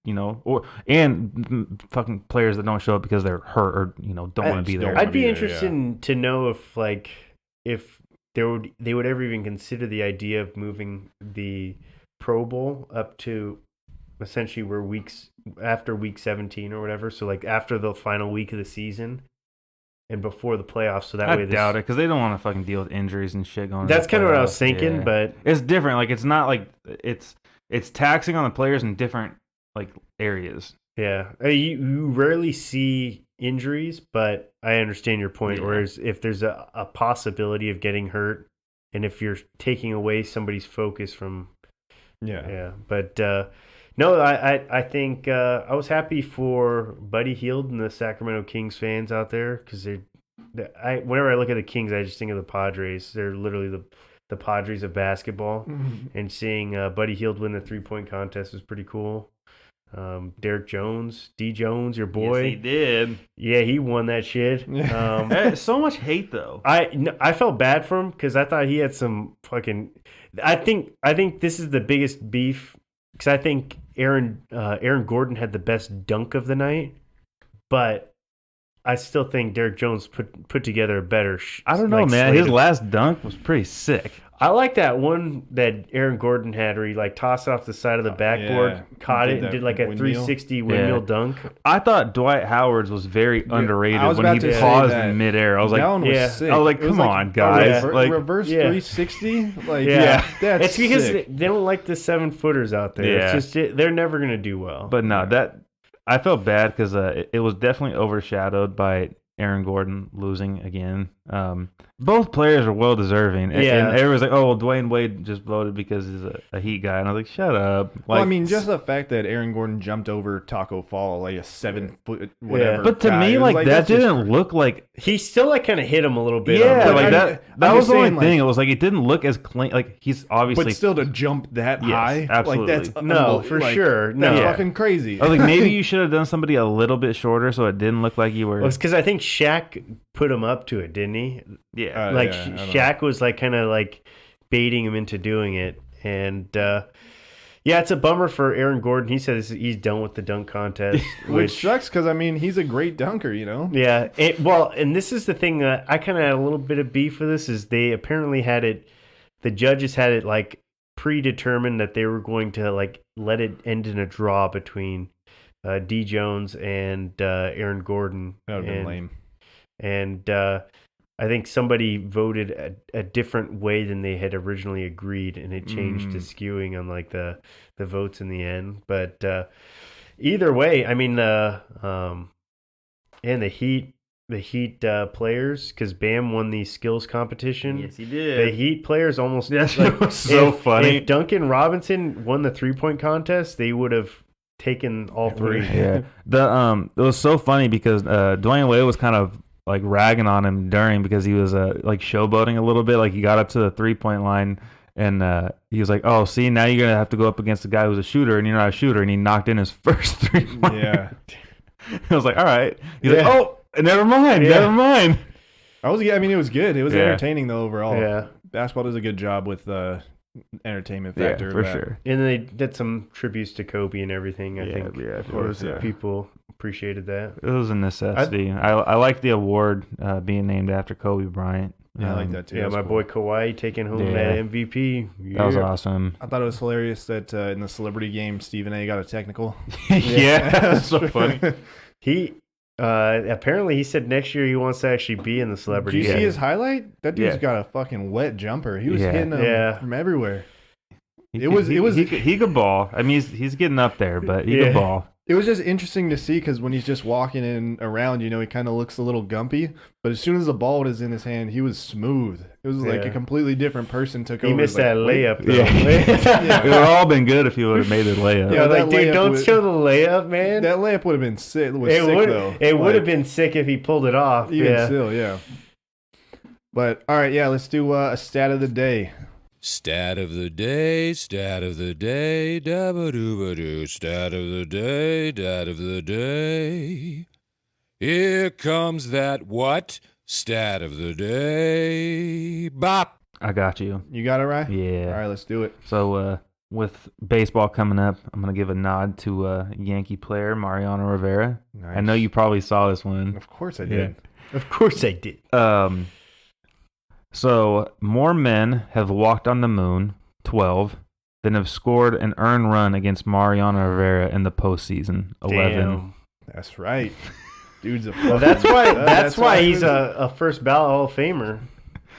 [SPEAKER 5] and fucking players that don't show up because they're hurt or, don't want to be there.
[SPEAKER 4] I'd be interested to know if they would ever even consider the idea of moving the Pro Bowl up to essentially where after week 17 or whatever. So like after the final week of the season and before the playoffs, so that
[SPEAKER 5] I
[SPEAKER 4] way
[SPEAKER 5] doubt it, because they don't want to fucking deal with injuries and shit going on.
[SPEAKER 4] That's kind of what I was thinking, but
[SPEAKER 5] it's different. Like it's not like it's taxing on the players in different like areas.
[SPEAKER 4] Yeah, you rarely see injuries, but I understand your point.
[SPEAKER 5] Yeah.
[SPEAKER 4] Whereas if there's a possibility of getting hurt, and if you're taking away somebody's focus from, but no, I think I was happy for Buddy Hield and the Sacramento Kings fans out there, because whenever I look at the Kings, I just think of the Padres. They're literally the Padres of basketball, and seeing Buddy Hield win the 3-point contest was pretty cool. Derek Jones, D Jones, your boy.
[SPEAKER 5] Yes, he did.
[SPEAKER 4] Yeah, he won that shit.
[SPEAKER 5] So much hate though.
[SPEAKER 4] I felt bad for him because I thought he had some fucking. I think this is the biggest beef, because I think Aaron Gordon had the best dunk of the night, but I still think Derek Jones put together a better.
[SPEAKER 5] I don't know, man. His last dunk was pretty sick.
[SPEAKER 4] I like that one that Aaron Gordon had where he like tossed it off the side of the backboard, caught it, and did like a 360 windmill dunk.
[SPEAKER 5] I thought Dwight Howard's was very underrated when he
[SPEAKER 3] to
[SPEAKER 5] paused in midair. I was like,
[SPEAKER 3] that one was sick.
[SPEAKER 5] I was like, come on, guys. Like,
[SPEAKER 3] reverse 360? Like,
[SPEAKER 4] It's because
[SPEAKER 3] sick.
[SPEAKER 4] they don't like the 7-footers out there.
[SPEAKER 5] Yeah.
[SPEAKER 4] It's just they're never gonna do well.
[SPEAKER 5] But no, I felt bad because it was definitely overshadowed by Aaron Gordon losing again. Both players are well deserving.
[SPEAKER 4] Yeah.
[SPEAKER 5] And everyone's like, "Oh, well, Dwayne Wade just voted because he's a Heat guy," and I was like, "Shut up!" Like,
[SPEAKER 3] Well, I mean, just the fact that Aaron Gordon jumped over Taco Fall, like a 7-foot whatever.
[SPEAKER 5] but to
[SPEAKER 3] guy,
[SPEAKER 5] me,
[SPEAKER 3] it was
[SPEAKER 5] like that
[SPEAKER 3] that's just-
[SPEAKER 5] didn't look like.
[SPEAKER 4] He still like kind of hit him a little bit.
[SPEAKER 5] Yeah,
[SPEAKER 4] on
[SPEAKER 5] like
[SPEAKER 4] the-
[SPEAKER 5] that.
[SPEAKER 3] I'm
[SPEAKER 5] That was
[SPEAKER 3] just
[SPEAKER 5] the only
[SPEAKER 3] saying,
[SPEAKER 5] thing.
[SPEAKER 3] like-
[SPEAKER 5] It was like it didn't look as clean. Like he's obviously.
[SPEAKER 3] But still to jump that
[SPEAKER 5] Yes,
[SPEAKER 3] high,
[SPEAKER 5] absolutely.
[SPEAKER 3] like that's
[SPEAKER 4] No, for sure. No.
[SPEAKER 3] that's
[SPEAKER 5] Yeah.
[SPEAKER 3] fucking crazy.
[SPEAKER 5] I was like, maybe you should have done somebody a little bit shorter so it didn't look like you were.
[SPEAKER 4] Well, it's because I think Shaq put him up to it, didn't he?
[SPEAKER 5] yeah.
[SPEAKER 4] Like
[SPEAKER 3] yeah, I don't know.
[SPEAKER 4] Shaq was like kind of like baiting him into doing it, and yeah, it's a bummer for Aaron Gordon. He says he's done with the dunk contest,
[SPEAKER 3] Which sucks because I mean he's a great dunker, you know.
[SPEAKER 4] yeah. Well, and this is the thing that I kind of had a little bit of beef for this is they apparently had it. The judges had it like predetermined that they were going to like let it end in a draw between D Jones and Aaron Gordon.
[SPEAKER 3] That would have been lame.
[SPEAKER 4] And I think somebody voted a different way than they had originally agreed, and it changed the skewing on like the votes in the end. But either way, I mean, and the Heat players, because Bam won the skills competition.
[SPEAKER 5] Yes, he
[SPEAKER 4] The
[SPEAKER 5] did.
[SPEAKER 4] Heat players almost
[SPEAKER 5] That
[SPEAKER 4] like,
[SPEAKER 5] was so funny.
[SPEAKER 4] If Duncan Robinson won the 3-point contest, they would have taken all three.
[SPEAKER 5] Yeah. It was so funny because Dwayne Wade was kind of like ragging on him during because he was like showboating a little bit. Like he got up to the 3-point line and he was like, "Oh, see, now you're gonna have to go up against a guy who's a shooter and you're not a shooter," and he knocked in his first 3-point.
[SPEAKER 3] Yeah,
[SPEAKER 5] I was like, "All right." He's
[SPEAKER 4] Yeah.
[SPEAKER 5] like, "Oh, never mind,
[SPEAKER 4] Yeah.
[SPEAKER 5] never mind."
[SPEAKER 3] I mean it was good. It was
[SPEAKER 5] Yeah.
[SPEAKER 3] entertaining though overall.
[SPEAKER 4] Yeah.
[SPEAKER 3] Basketball does a good job with entertainment
[SPEAKER 5] Yeah,
[SPEAKER 3] factor.
[SPEAKER 5] for
[SPEAKER 3] that.
[SPEAKER 5] sure.
[SPEAKER 4] And they did some tributes to Kobe and everything. I think
[SPEAKER 5] yeah, of course. Yeah.
[SPEAKER 4] people appreciated that.
[SPEAKER 5] It was a necessity. I like the award being named after Kobe Bryant.
[SPEAKER 3] Yeah, I like that too.
[SPEAKER 4] Yeah,
[SPEAKER 3] That's
[SPEAKER 4] my
[SPEAKER 3] cool.
[SPEAKER 4] boy Kawhi taking home
[SPEAKER 5] Yeah.
[SPEAKER 4] that MVP.
[SPEAKER 5] That was
[SPEAKER 4] Yeah.
[SPEAKER 5] awesome.
[SPEAKER 3] I thought it was hilarious that in the celebrity game, Stephen A. got a technical.
[SPEAKER 5] Yeah, that's so funny.
[SPEAKER 4] He apparently he said next year he wants to actually be in the
[SPEAKER 3] Did
[SPEAKER 4] celebrity.
[SPEAKER 3] you
[SPEAKER 4] game.
[SPEAKER 3] see his highlight? That dude's
[SPEAKER 5] Yeah.
[SPEAKER 3] got a fucking wet jumper. He was
[SPEAKER 5] Yeah.
[SPEAKER 3] hitting them
[SPEAKER 4] Yeah.
[SPEAKER 3] from everywhere.
[SPEAKER 5] He
[SPEAKER 3] It was-
[SPEAKER 5] he could ball. I mean, he's getting up there, but he
[SPEAKER 4] Yeah.
[SPEAKER 5] could ball.
[SPEAKER 3] It was just interesting to see because when he's just walking in around, you know, he kind of looks a little gumpy. But as soon as the ball was in his hand, he was smooth. It was like
[SPEAKER 4] Yeah.
[SPEAKER 3] a completely different person took
[SPEAKER 4] He
[SPEAKER 3] over.
[SPEAKER 4] missed
[SPEAKER 3] Like,
[SPEAKER 4] that
[SPEAKER 3] wait.
[SPEAKER 4] layup. Though.
[SPEAKER 5] Yeah. It would have all been good if he would have made the layup.
[SPEAKER 3] Yeah,
[SPEAKER 4] Yeah,
[SPEAKER 3] that
[SPEAKER 4] like, dude,
[SPEAKER 3] layup
[SPEAKER 4] don't
[SPEAKER 3] would-
[SPEAKER 4] show the layup, man.
[SPEAKER 3] That layup would have been sick.
[SPEAKER 4] it
[SPEAKER 3] Sick
[SPEAKER 4] would
[SPEAKER 3] though.
[SPEAKER 4] it would
[SPEAKER 3] Like,
[SPEAKER 4] have been sick if he pulled it off.
[SPEAKER 3] even
[SPEAKER 4] Yeah.
[SPEAKER 3] still, yeah. But all right, yeah, let's do a stat of the day.
[SPEAKER 2] Stat of the day, stat of the day, dabba dooba doo, stat of the day, stat of the day. Here comes that what? Stat of the day. Bop.
[SPEAKER 5] I got you.
[SPEAKER 3] You got it right.
[SPEAKER 5] Yeah.
[SPEAKER 3] All right, let's do it.
[SPEAKER 5] So with baseball coming up, I'm gonna give a nod to Yankee player Mariano Rivera.
[SPEAKER 3] Nice.
[SPEAKER 5] I know you probably saw this one.
[SPEAKER 3] Of course I did.
[SPEAKER 4] Of course I did.
[SPEAKER 5] So more men have walked on the moon, 12, than have scored an earned run against Mariano Rivera in the postseason, 11.
[SPEAKER 4] Damn.
[SPEAKER 3] That's right. Dude's a.
[SPEAKER 4] Well, that's why. That's why
[SPEAKER 3] he
[SPEAKER 4] he's a first ballot Hall of Famer.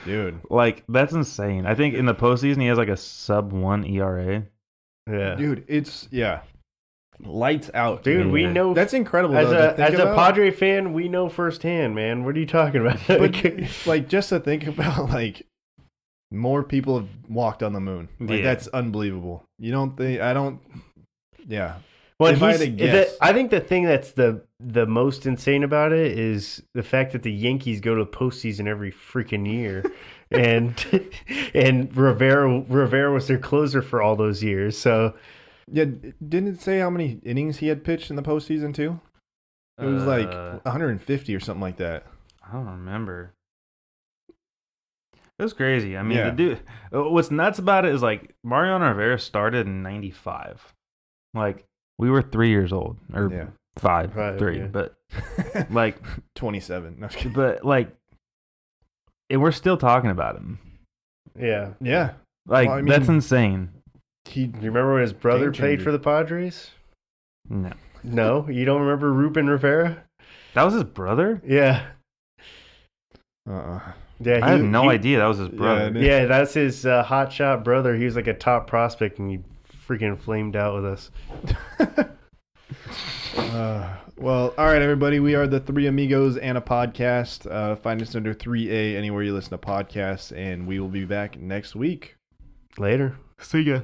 [SPEAKER 3] dude.
[SPEAKER 5] Like that's insane. I think in the postseason he has like a sub-1 ERA.
[SPEAKER 4] Yeah,
[SPEAKER 3] Dude, it's lights out.
[SPEAKER 4] dude, we
[SPEAKER 5] Yeah.
[SPEAKER 4] know
[SPEAKER 3] That's incredible.
[SPEAKER 4] as
[SPEAKER 3] though, to
[SPEAKER 4] a
[SPEAKER 3] think
[SPEAKER 4] as a
[SPEAKER 3] about.
[SPEAKER 4] Padre fan, we know firsthand, man. What are you talking about?
[SPEAKER 3] But like just to think about like more people have walked on the moon. Like
[SPEAKER 5] Yeah.
[SPEAKER 3] that's unbelievable. You don't think I don't yeah.
[SPEAKER 4] well,
[SPEAKER 3] if I had to guess.
[SPEAKER 4] I think the thing that's the most insane about it is the fact that the Yankees go to the postseason every freaking year, and Rivera was their closer for all those years. So
[SPEAKER 3] Yeah, didn't it say how many innings he had pitched in the postseason too? It was like 150 or something like that.
[SPEAKER 5] I don't remember. It was crazy. I mean,
[SPEAKER 3] Yeah.
[SPEAKER 5] the dude. What's nuts about it is like Mariano Rivera started in '95. Like we were 3 years old or
[SPEAKER 3] Yeah.
[SPEAKER 5] 5,
[SPEAKER 4] Right,
[SPEAKER 5] 3,
[SPEAKER 4] yeah.
[SPEAKER 5] but like,
[SPEAKER 3] 27. No, I'm just kidding.
[SPEAKER 5] but like, and we're still talking about him.
[SPEAKER 4] yeah,
[SPEAKER 3] Yeah.
[SPEAKER 5] Like
[SPEAKER 3] Well, I
[SPEAKER 5] that's
[SPEAKER 3] mean-
[SPEAKER 5] insane.
[SPEAKER 3] He
[SPEAKER 4] do you remember when his brother
[SPEAKER 3] Game
[SPEAKER 4] played
[SPEAKER 3] changer.
[SPEAKER 4] for the Padres?
[SPEAKER 5] No,
[SPEAKER 4] No, you don't remember Ruben Rivera?
[SPEAKER 5] that was his brother.
[SPEAKER 4] Yeah,
[SPEAKER 3] uh-uh.
[SPEAKER 4] yeah.
[SPEAKER 5] I had no idea that was his brother.
[SPEAKER 3] Yeah,
[SPEAKER 4] Yeah, that's his hot shot brother. He was like a top prospect, and he freaking flamed out with us.
[SPEAKER 3] Well, all right, everybody. We are the Three Amigos and a podcast. Find us under 3A anywhere you listen to podcasts, and we will be back next week.
[SPEAKER 4] Later.
[SPEAKER 5] See ya.